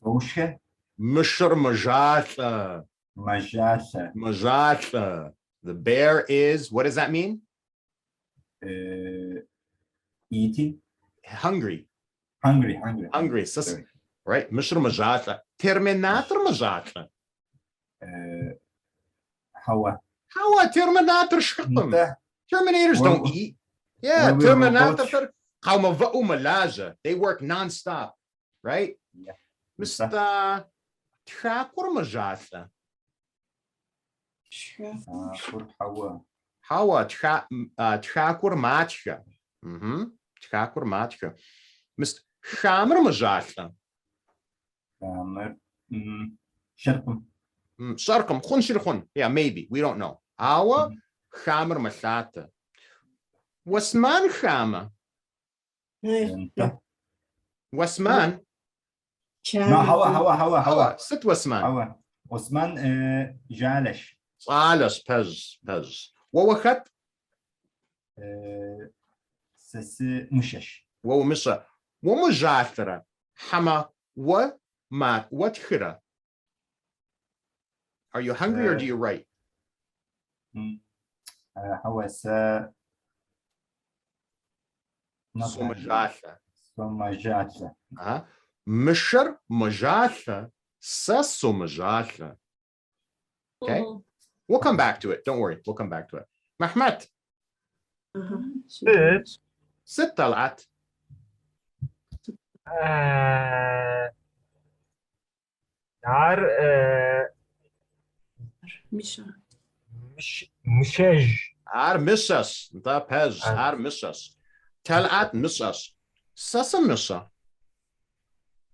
Foshe. Mishr majatha. Majatha. Majatha. The bear is, what does that mean? Eating. Hungry. Hungry. Right? Mishr majatha. Terminator majatha. Hawa. Terminator shqam. Terminators don't eat. Yeah, Terminator. They work non-stop, right? Yeah. Mr. Trakur Majatha. Hawa Trakur Machka. Trakur Machka. Mr. Shamer Majatha. Sharkum. Sarkum. Khun Shirkhun. Yeah, maybe. We don't know. Hawa Shamer Majatha. Wasman Shama. Wasman. No, Hawa. Sit Wasman. Hawa. Osman Jalesh. Jalesh, Pez. Wawakhat? Sasi Mushash. Wawa Wamujatra. Hama wa mat. What khira? Are you hungry or do you write? Hawa sa. Somajatha. Somajatha. Mishr majatha. Sasomajatha. Okay. We'll come back to it. Don't worry. We'll come back to it. Mahmat. Sit Talat. Mishaj. Ar misas. Da pez. Ar misas. Talat misas. Sasa misa.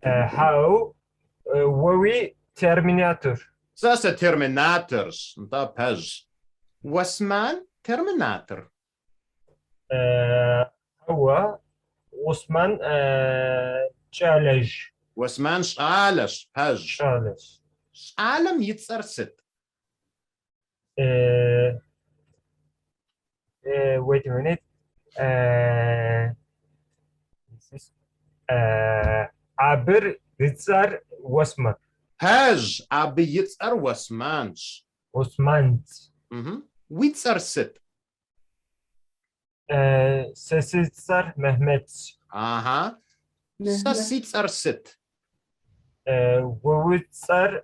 How were we Terminator? Sasa terminators. Da pez. Wasman terminator. Hawa Osman Challenge. Wasman Shalash pez. Challenge. Alam yitzar sit. Wait a minute. Aber Yitzar Wasman. Pez. Abi yitzar wasmans. Osmans. Witzar sit. Sesitzar Mehmet. Sasitzar sit. Witzar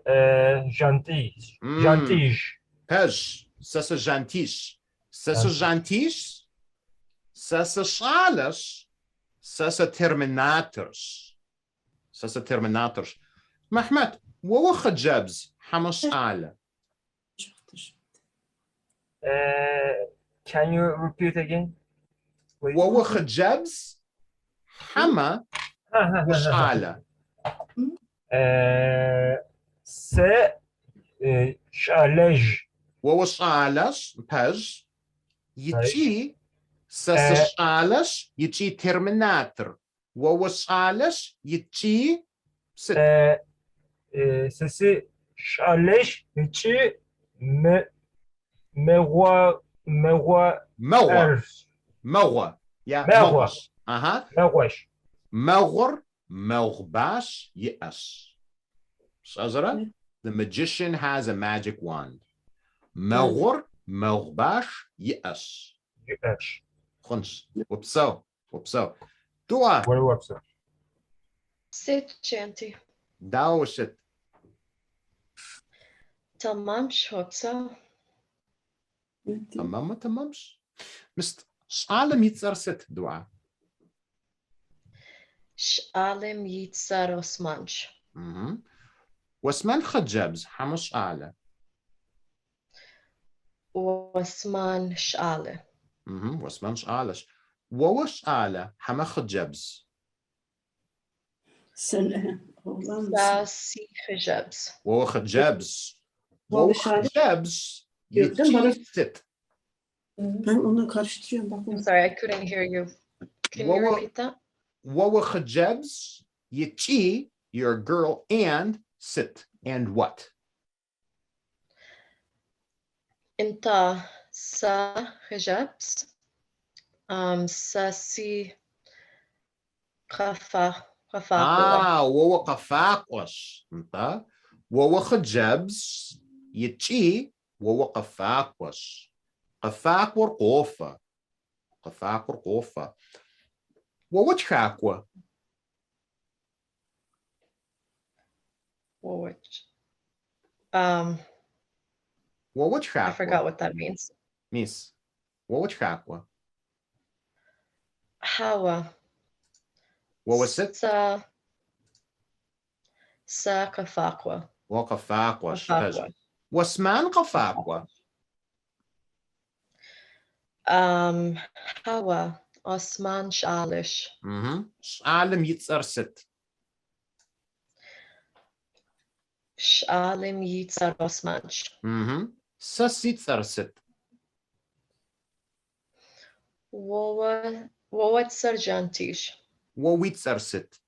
Jantish. Jantish. Pez. Sasa jantish. Sasa jantish. Sasa shalash. Sasa terminators. Sasa terminators. Mahmet, what were jabs? Hamas ala. Can you repeat again? What were jabs? Hama was ala. Se شالج ووصالش pez يتشي سسشالش يتشي terminator ووصالش يتشي ست سسي شالج يتشي مغوا أرس مغوى يا مغوى. مغوش مغوش مغر مغباش يأس Shazara, the magician has a magic wand. مغر مغباش يأس يأس خنش وبسو دعاء وبسو Sit, Chanty. داوشت Tamamsh hopso. تمام تمامش مست عالم يتصر ست دعاء Shalem yitzar osmanch. واسمان خجبز حمش أعلى Osman shale. واسمان شعالش ووش أعلى حما خجبز Sasi hijabs. وو خجبز وو خجبز يتشي ست Ben onu karıştırıyorum. Bak, I'm sorry, I couldn't hear you. Can you repeat that? وو خجبز يتشي your girl and sit and what Inta sa hijabs. Sasi kafa. وو قفاقوش انت وو خجبز يتشي وو قفاقوش قفاقور قوفة قفاقور قوفة وو تخاقوة وو تخاقوة I forgot what that means. ميس وو تخاقوة Hawa. وو ست Sa kafakwa. وو قفاقوش واسمان قفاقوة Hawa. Osman shalish. عالم يتصر ست Shalem yitzar osmanch. سس يتصر ست What sarjantish? وو يتصر ست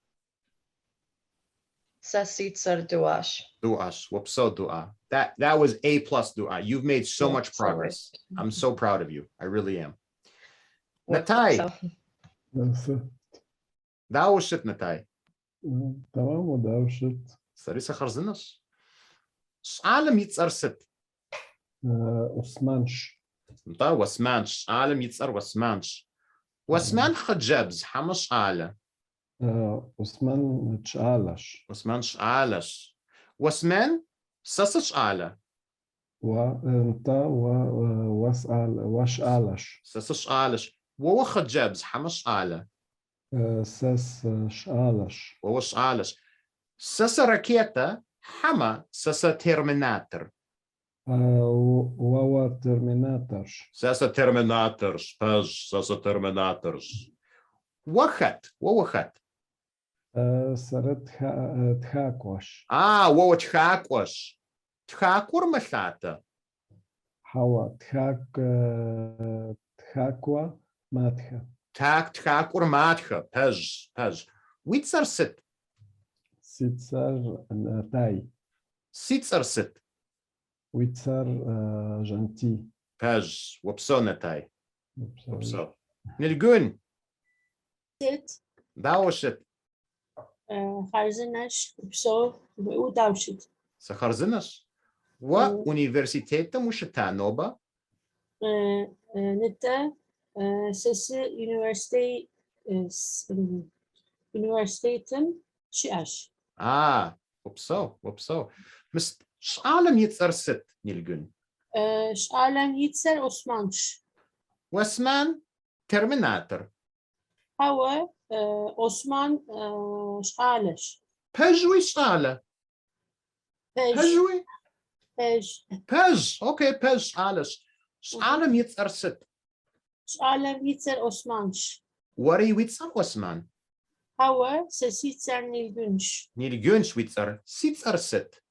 Sasitzar duash. Du'ash, whoopso du'a. That was A+ du'a. You've made so much progress. I'm so proud of you. I really am. Natai. Dawshit Natai. تمام وداوشت Sarisa kharzinas. Alam yitzar sit. أسمانش Da wasmanch. Alam yitzar wasmanch. Wasman khajabs. Hamash ala. أسمان تشالش Wasman shalash. Wasman sasash ala. وأنت واسأل واشالش Sasash alash. Wawa khajabs. Hamash ala. سس شالش ووش عالش ساسا راكيتا حما ساسا تيرميناتر ووا ترميناترش ساسا تيرميناترش باج ساسا تيرميناترش وخت ووخت سرت تخاكوش وو تخاكوش تخاكور ملاتا حوا تخاكوا ماتخا تخاكور ماتخا باج ويتسر ست سيتسر تاي سيتسر ست ويتسر جنتي باج وبسو نتاي وبسو نلقون ست داوشت خارزنش بسو وداوشت سخرزنش وأونيفرسيتيتا مشتا نوبا نتا سس يونيفرسيتيتم شاش وبسو مست شعالم يتصر ست نلقون شعالم يتسر عثمانش واسمان ترميناتر هوا عثمان شعالش بجوي شعالة بجوي بج اوكي بج شعالش شعالم يتصر ست شعالم يتسر عثمانش وري ويتصر واسمان هوا سسيتسر نيلجونش نلقونش ويتصر سيتصر ست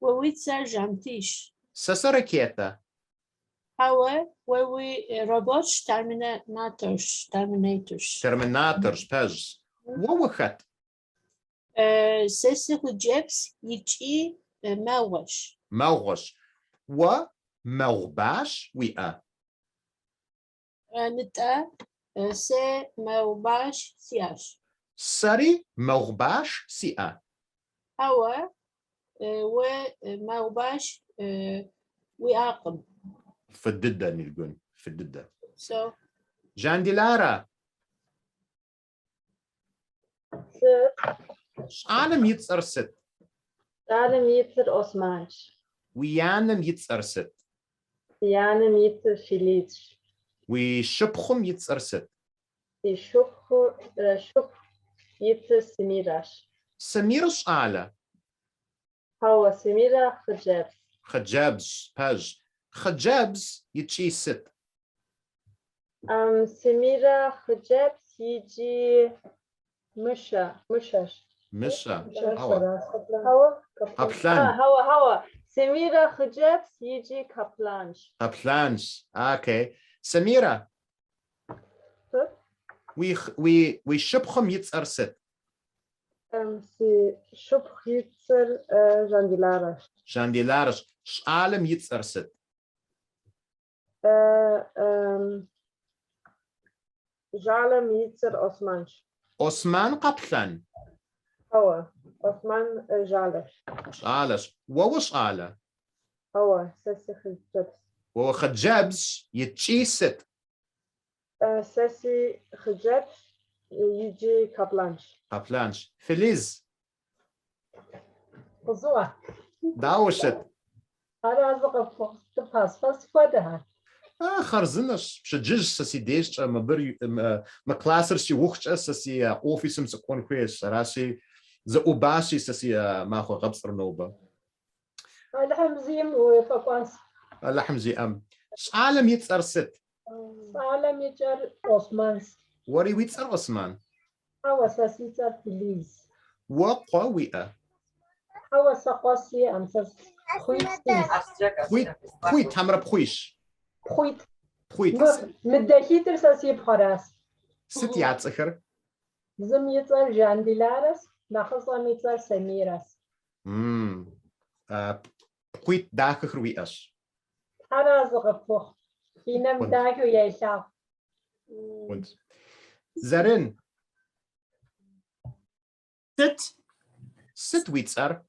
وويتسر جامتيش. سس ركيتا. هوا ووي روبوتش ترميناتورش. ترميناتورز بز. ووخت. سيسي جيبس يجي موغش. موغش. وموغباش ويا. نتا سي موغباش سياش. سري موغباش سيا. هوا وموغباش ويعاقب. في الددة نلقون في الددة. So جانديلارا. عالم يتسرست. عالم يتر أسمانش. ويانم يتسرست. يانم يتر فيليتش. وشبخم يتسرست. شبخ يتر سميراش. سميرش على. هوا سميرة خجابس. خجابس باج. خجابس يتشي ست. سميرة خجابس يجي مشاش. هوا كابلان. هوا سميرة خجابس يجي كابلانش. كابلانش. اوكي. سميرة. وي شبخم يتسرست. شبخ يتسر جانديلارش. جانديلارش. عالم يتسرست. جعلم يتسر أسمانش. عثمان قبلان. هوا عثمان جعلش. جعلش. ووش على. هوا ساسي خجابس. وهو خجابس يتشي ست. ساسي خجابس يجي كابلانش. كابلانش. فليز. خزوة. داوشت. أنا أزقف تباس بس فدها. خرزنش بشجج ساسي ديش ما بري ما كلاسر سي وقت ساسي اوفيسم سكون كويس راسي زوباشي ساسي ما خو غبصر نوبه. اللحم زيم وفقاس. اللحم زي عالم يتسرست. عالم يتر عثمان. وري ويتسر عثمان. هوا ساسي تر فيليز. وقوية. هوا سقاسي أمسس. خويت همرا بخويش. خويت. خويت. مدهي ترساسي بخراس. ست ياتسخر. زم يتر جانديلارس نخصم يتر سميرس. خويت داخر وياش. أنا أزغفو. هينم داخو يشاف. زرين. ست ويتسر.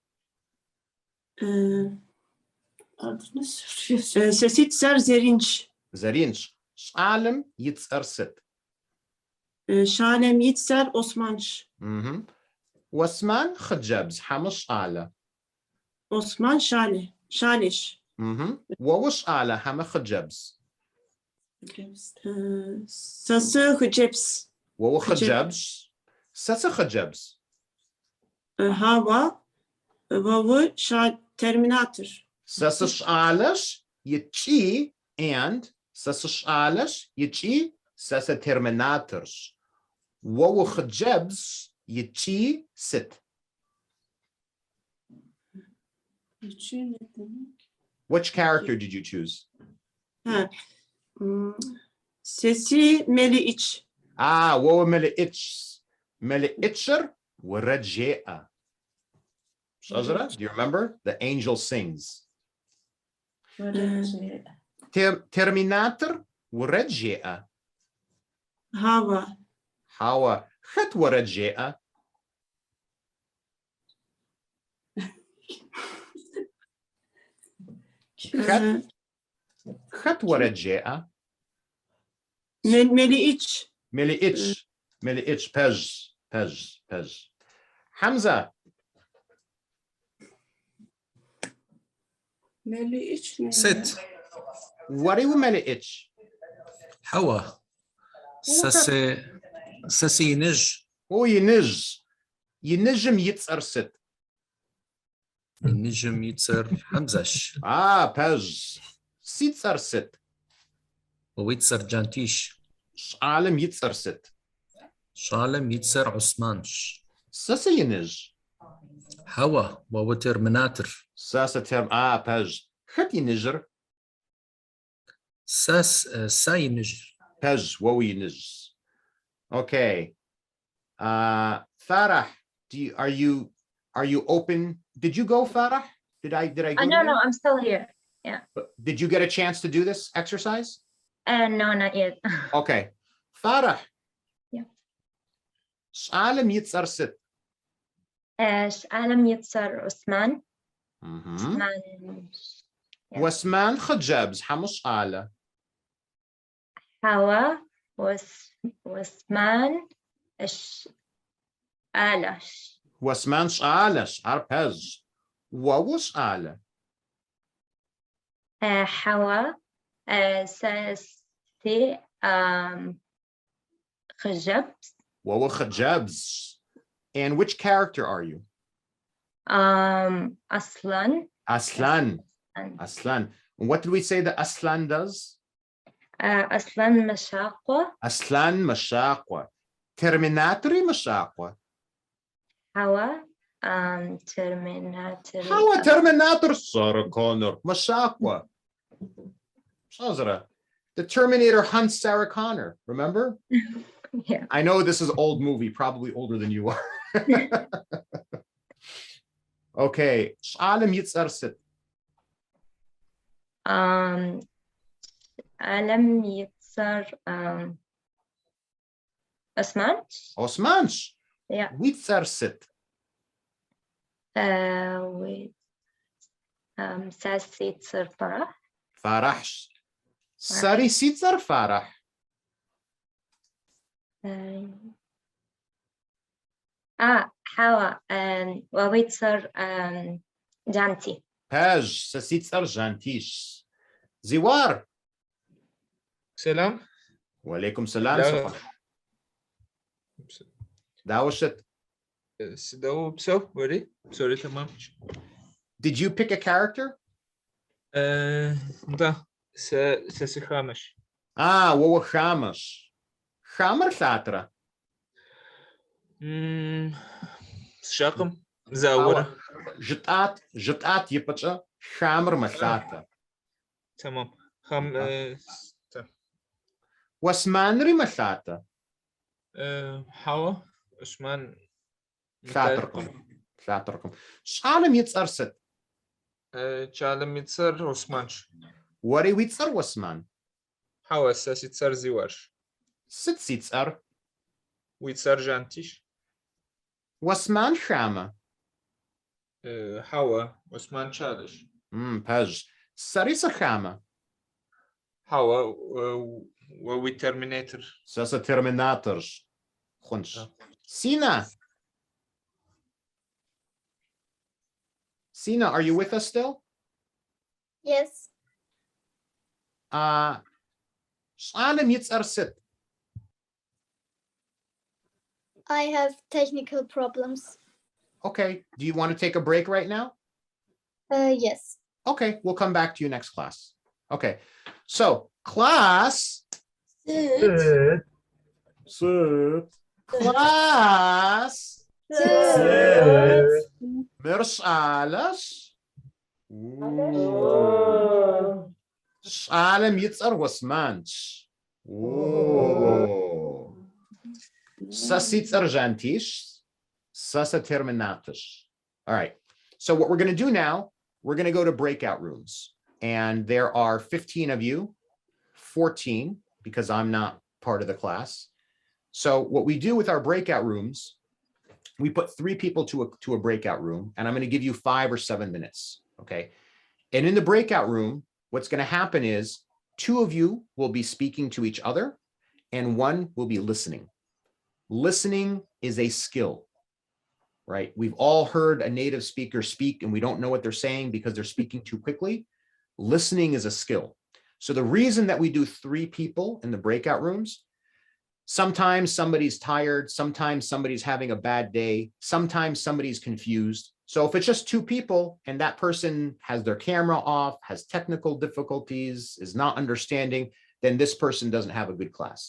سيتسر زرينش. زرينش. عالم يتسر ست. شالم يتسر أسمانش. واسمان خجابز حمش على. أسمان شالش. ووش على حما خجابز. ساسو خجابس. وو خجابز. ساسو خجابز. هوا وو ترميناتور. ساسو شالش يتشي and ساسو شالش يتشي ساسو ترميناتورش. وو خجابز يتشي ست. Which character did you choose? Sesi Meliiç. وهو ملئتش. ملئتشر ورجاء. شجرة? Do you remember? The angel sings. Terminator ورجاء. هوا. خت ورجاء. خت ورجاء. ملئتش. ملئتش بج. حمزة. ملئتش. ست. وريو ملئتش. حوا. ساسي ينج. هو ينجم يتسر ست. النجم يتسر حمزش. بج. سيتسر ست. ويتسر جانتيش. شعالم يتسر ست. شعالم يتسر عثمانش. ساسي ينج. هوا وترميناتر. ساسا ترم باج خطي نجر ساي نجر. باج ووي نج. Okay. Farah, are you open? Did you go, Farah? Did I go to No, you? no, I'm still here. Yeah. Did you get a chance to do this exercise? No, not yet. Okay. Farah. Yeah. عالم يتصر ست. ايش عالم يتصر عثمان؟ Mhm. عثمان واسمان خجابز حمص آلة. هوا واسمان ايش آلة واسمان آلش عربز. ووش آلة. هوا ساسي خجبت. وو خجابز. And which character are you? أصلا. Aslan. Aslan. And what did we say that Aslan does? أصلا مشاقة. Aslan مشاقة. Terminatori مشاقة. هوا Terminator. How a Terminator, Sarah Connor, Mashaqua. Shazara. The Terminator hunts Sarah Connor, remember? Yeah. I know this is an old movie, probably older than you are. Okay. Alam Yitzar Sit. عالم يتصر Osman? Osmansh. Yeah. Yitzar Sit. With Sassi يتصر فرح. Farah. Sari Sitzar Farah. حوا ويتصر جانتي. Paj. Sasitzar Jantish. Ziwar. Selam. Walaikum salam. Dawa. Dawashat. Dawa بسو وري sorry تمام. Did you pick a character? Да. سخامش. وهو خامش. خامر ثاترة. شاقم زاورة. جطات يبتشا خامر مثاتة. تمام. واسمانري مثاتة. حوا عثمان ثاتركم. شعالم يتصرست. شعالم يتصر عثمانش. وري ويتصر واسمان. حوا اساس يتصر زيوارش. ست يتصر. ويتصر جانتيش. واسمان خامة. حوا عثمان شالش. باج. سريسة خامة. حوا وي ترميناتر. ساسا ترميناترز. خنش. Sina. Sina, are you with us still? Yes. عالم يتصر ست. I have technical problems. Okay. Do you want to take a break right now? Yes. Okay, we'll come back to you next class. Okay. So, class. Sit. Class. Sit. مرسالس. عالم يتصر واسمانش. Sasits Argentish, Sasa Terminatish. All right. So what we're going to do now, we're going to go to breakout rooms. And there are 15 of you, 14, because I'm not part of the class. So what we do with our breakout rooms, we put 3 people to a breakout room, and I'm going to give you 5 or 7 minutes. Okay. And in the breakout room, what's going to happen is 2 of you will be speaking to each other, and 1 will be listening. Listening is a skill, right? We've all heard a native speaker speak and we don't know what they're saying because they're speaking too quickly. Listening is a skill. So the reason that we do 3 people in the breakout rooms, sometimes somebody's tired, sometimes somebody's having a bad day, sometimes somebody's confused. So if it's just 2 people and that person has their camera off, has technical difficulties, is not understanding, then this person doesn't have a good class.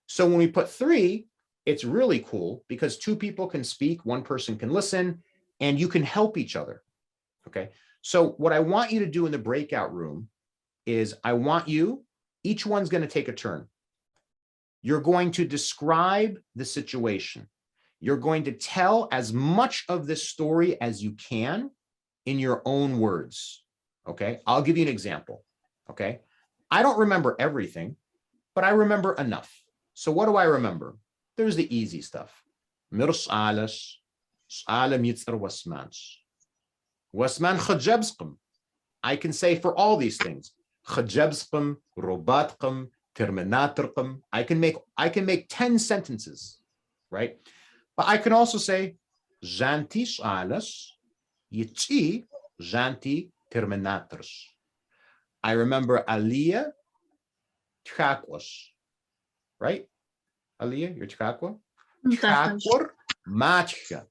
So when we put 3, it's really cool because 2 people can speak, 1 person can listen, and you can help each other. Okay. So what I want you to do in the breakout room is I want you, each one's going to take a turn. You're going to describe the situation. You're going to tell as much of this story as you can in your own words. Okay. I'll give you an example. Okay. I don't remember everything, but I remember enough. So what do I remember? There's the easy stuff. I can say for all these things. I can make 10 sentences, right? But I can also say janti alas yichi janti terminators. I remember Aliyah Trakwas, right? Aliyah, you're Trakwa? Trakwar Machka,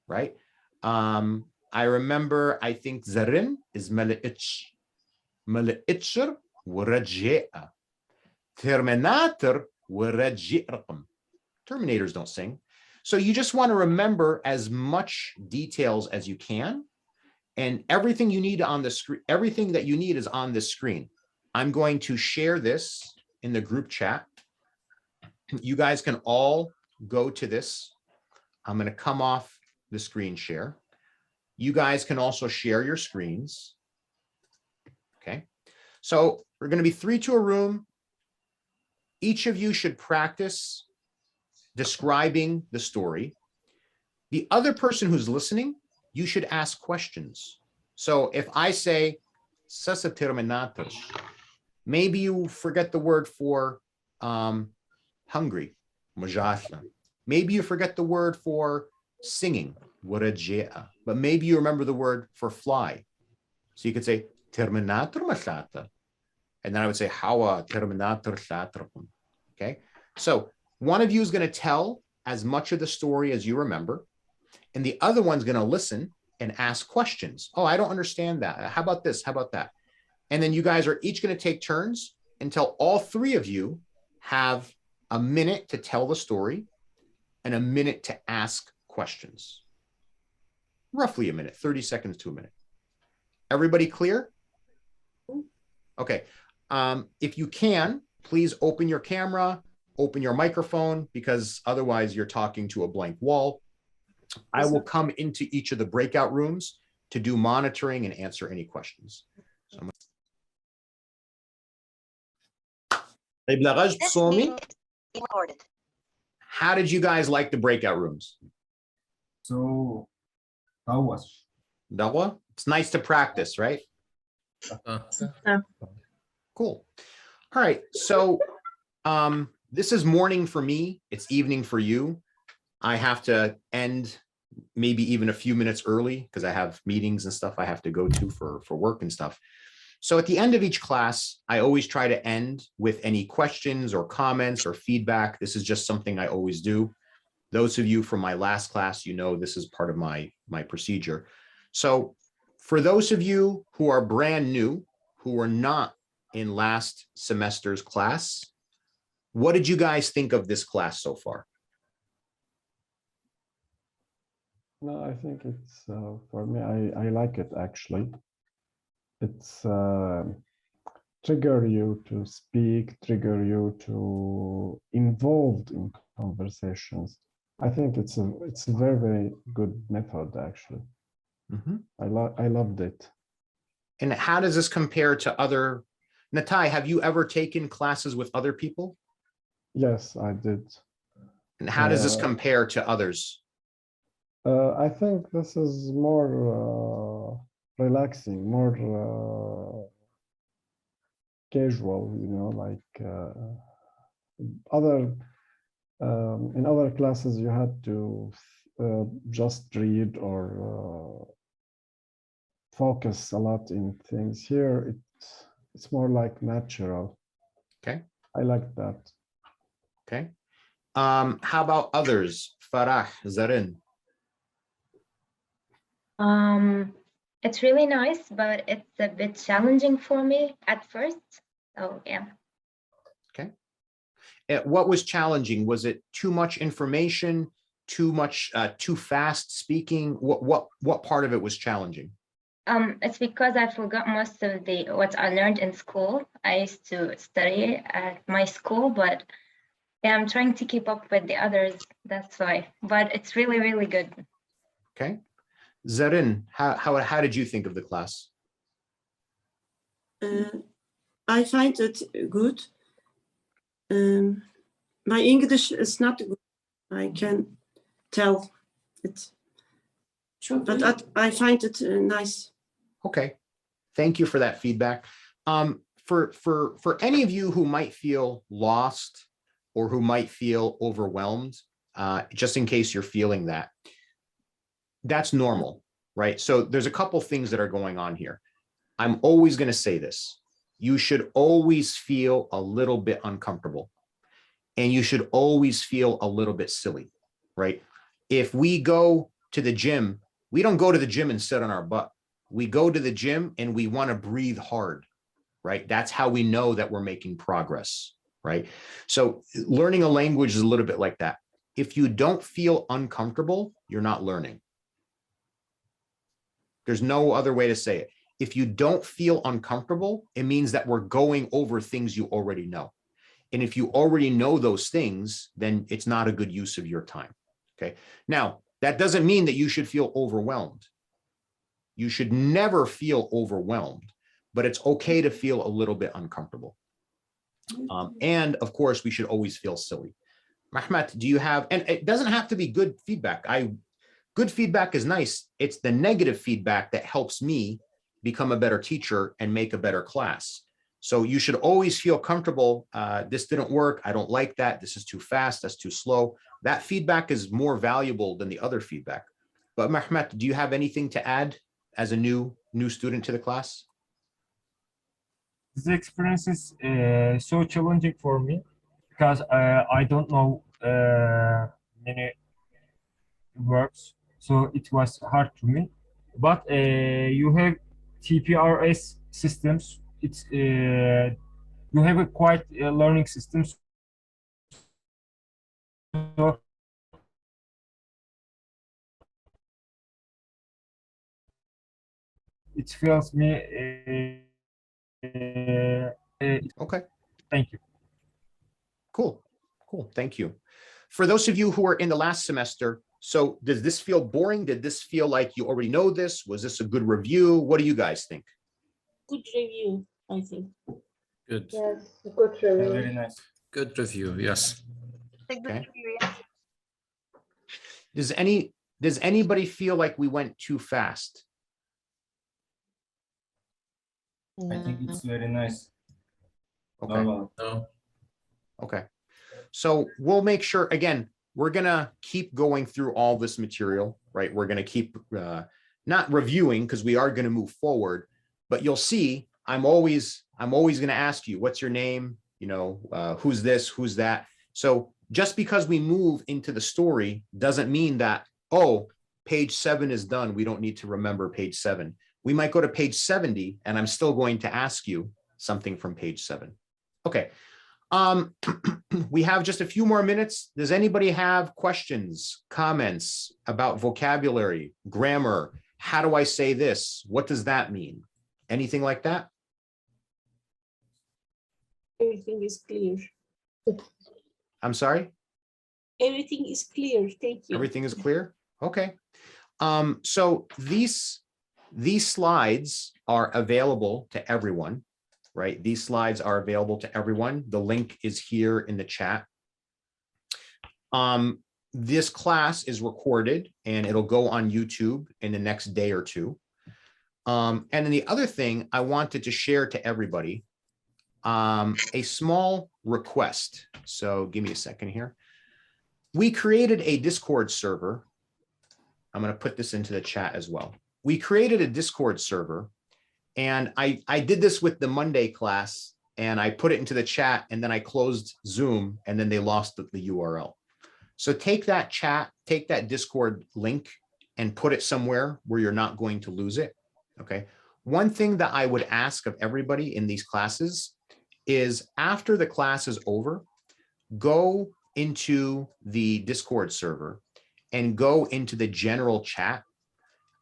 right? I remember, I think Zarin is Mele'ich. Mele'itcher waraje'a. Terminator waraji'rqam. Terminators don't sing. So you just want to remember as much details as you can. And everything you need on the screen, everything that you need is on this screen. I'm going to share this in the group chat. You guys can all go to this. I'm going to come off the screen share. You guys can also share your screens. Okay. So we're going to be 3 to a room. Each of you should practice describing the story. The other person who's listening, you should ask questions. So if I say, "Sasa terminatos," maybe you forget the word for hungry, majatla. Maybe you forget the word for singing, warajea, but maybe you remember the word for fly. So you could say, "Terminator matlata." And then I would say, "Hawa terminator tlatrapum." Okay. So one of you is going to tell as much of the story as you remember, and the other one's going to listen and ask questions. "Oh, I don't understand that. How about this? How about that?" And then you guys are each going to take turns until all 3 of you have a minute to tell the story and a minute to ask questions. Roughly a minute, 30 seconds to a minute. Everybody clear? Okay. If you can, please open your camera, open your microphone, because otherwise you're talking to a blank wall. I will come into each of the breakout rooms to do monitoring and answer any questions. So how did you guys like the breakout rooms? So, how was? Dawa? It's nice to practice, right? Cool. All right. So this is morning for me. It's evening for you. I have to end maybe even a few minutes early because I have meetings and stuff I have to go to for work and stuff. So at the end of each class, I always try to end with any questions or comments or feedback. This is just something I always do. Those of you from my last class, you know this is part of my procedure. So for those of you who are brand new, who are not in last semester's class, what did you guys think of this class so far? No, I think it's, for me, I like it actually. It's trigger you to speak, trigger you to involved in conversations. I think it's a very, very good method actually. Mm-hmm. I loved it. And how does this compare to other, Natai, have you ever taken classes with other people? Yes, I did. And how does this compare to others? I think this is more relaxing, more casual, you know, like in other classes you had to just read or focus a lot in things. Here it's more like natural. Okay. I like that. Okay. How about others? Farah, Zarin. It's really nice, but it's a bit challenging for me at first. So yeah. Okay. What was challenging? Was it too much information? too fast speaking? What part of it was challenging? It's because I forgot most of what I learned in school. I used to study at my school, but yeah, I'm trying to keep up with the others. That's why. But it's really, really good. Okay. Zarin, how did you think of the class? I find it good. My English is not good. I can tell it, but I find it nice. Okay, thank you for that feedback. For any of you who might feel lost or who might feel overwhelmed, just in case you're feeling that, that's normal, right? So there's a couple things that are going on here. I'm always going to say this. You should always feel a little bit uncomfortable, and you should always feel a little bit silly, right? If we go to the gym, we don't go to the gym and sit on our butt. We go to the gym and we want to breathe hard, right? That's how we know that we're making progress, right? So learning a language is a little bit like that. If you don't feel uncomfortable, you're not learning. There's no other way to say it. If you don't feel uncomfortable, it means that we're going over things you already know. And if you already know those things, then it's not a good use of your time. Okay. Now, that doesn't mean that you should feel overwhelmed. You should never feel overwhelmed, but it's okay to feel a little bit uncomfortable. And of course, we should always feel silly. Mahmat, do you have, and it doesn't have to be good feedback. Good feedback is nice. It's the negative feedback that helps me become a better teacher and make a better class. So you should always feel comfortable. This didn't work. I don't like that. This is too fast. That's too slow. That feedback is more valuable than the other feedback. But Mahmat, do you have anything to add as a new student to the class? This experience is so challenging for me because I don't know many words, so it was hard to me. But you have TPRS systems. It's you have a quite learning system. So it feels me. Okay. Thank you. Cool. Cool. Thank you. For those of you who are in the last semester, so does this feel boring? Did this feel like you already know this? Was this a good review? What do you guys think? Good review, I think. Good. Yes, good review. Very nice. Good review. Yes. Okay. Does anybody feel like we went too fast? I think it's very nice. Okay. No. Okay. So we'll make sure, again, we're going to keep going through all this material, right? We're going to keep not reviewing because we are going to move forward, but you'll see I'm always going to ask you, what's your name? You know, who's this, who's that? So just because we move into the story doesn't mean that, oh, page 7 is done. We don't need to remember page 7. We might go to page 70 and I'm still going to ask you something from page 7. Okay. We have just a few more minutes. Does anybody have questions, comments about vocabulary, grammar? How do I say this? What does that mean? Anything like that? Everything is clear. I'm sorry? Everything is clear. Thank you. Everything is clear? Okay. So these slides are available to everyone, right? These slides are available to everyone. The link is here in the chat. This class is recorded and it'll go on YouTube in the next day or two. And then the other thing I wanted to share to everybody, a small request. So give me a second here. We created a Discord server. I'm going to put this into the chat as well. We created a Discord server, and I did this with the Monday class, and I put it into the chat, and then I closed Zoom, and then they lost the URL. So take that chat, take that Discord link, and put it somewhere where you're not going to lose it. Okay. One thing that I would ask of everybody in these classes is after the class is over, go into the Discord server and go into the general chat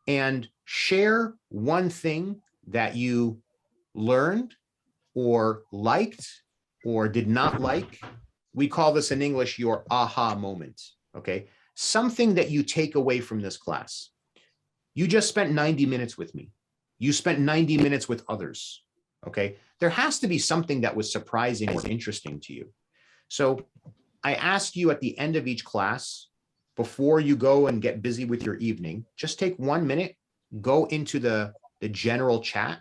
and share one thing that you learned or liked or did not like. We call this in English your aha moment, okay? Something that you take away from this class. You just spent 90 minutes with me. You spent 90 minutes with others, okay? There has to be something that was surprising or interesting to you. So I ask you at the end of each class, before you go and get busy with your evening, just take 1 minute, go into the general chat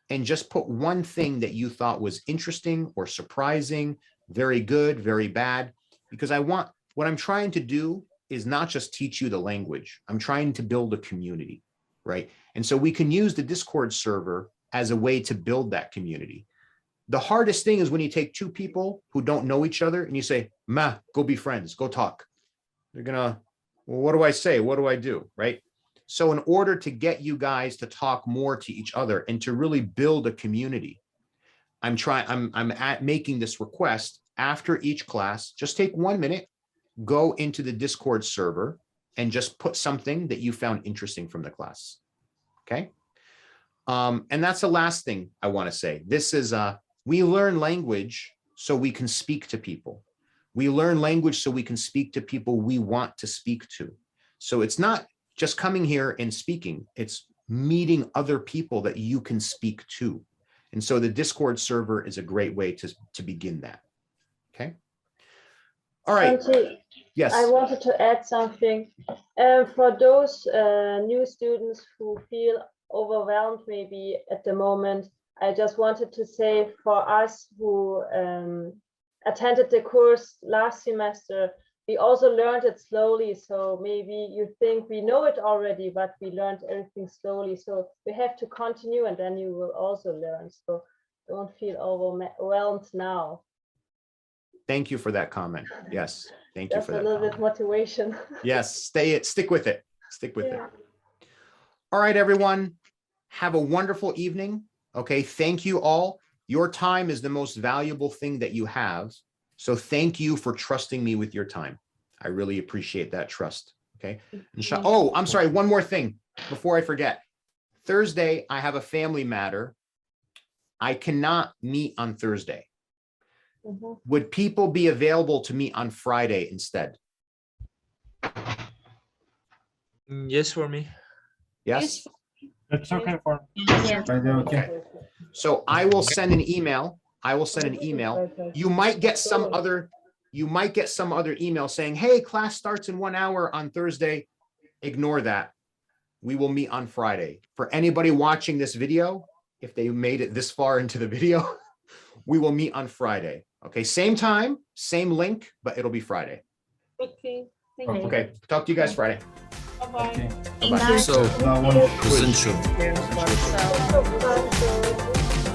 and just put one thing that you thought was interesting or surprising, very good, very bad, because what I'm trying to do is not just teach you the language. I'm trying to build a community, right? And so we can use the Discord server as a way to build that community. The hardest thing is when you take two people who don't know each other and you say, go be friends, go talk. They're gonna, well, what do I say? What do I do, right? So in order to get you guys to talk more to each other and to really build a community, I'm making this request after each class. Just take 1 minute, go into the Discord server and just put something that you found interesting from the class. Okay. And that's the last thing I want to say. This is we learn language so we can speak to people. We learn language so we can speak to people we want to speak to. So it's not just coming here and speaking, it's meeting other people that you can speak to. And so the Discord server is a great way to begin that. Okay. All right. Auntie, yes. I wanted to add something. For those new students who feel overwhelmed maybe at the moment, I just wanted to say for us who attended the course last semester, we also learned it slowly. So maybe you think we know it already, but we learned everything slowly. So we have to continue and then you will also learn. So don't feel overwhelmed now. Thank you for that comment. Yes. Thank you for that. Just a little bit motivation. Yes. Stick with it. Stick with it. All right, everyone. Have a wonderful evening. Okay. Thank you all. Your time is the most valuable thing that you have. So thank you for trusting me with your time. I really appreciate that trust. Okay. Oh, I'm sorry. One more thing before I forget. Thursday, I have a family matter. I cannot meet on Thursday. Would people be available to meet on Friday instead? Yes, for me. Yes. That's okay for me. Okay. So I will send an email. You might get some other email saying, hey, class starts in 1 hour on Thursday. Ignore that. We will meet on Friday. For anybody watching this video, if they made it this far into the video, we will meet on Friday. Okay, same time, same link, but it'll be Friday. Okay. Thank you. Okay, talk to you guys Friday. Bye-bye. Okay. Bye-bye. So, Now, essential. So,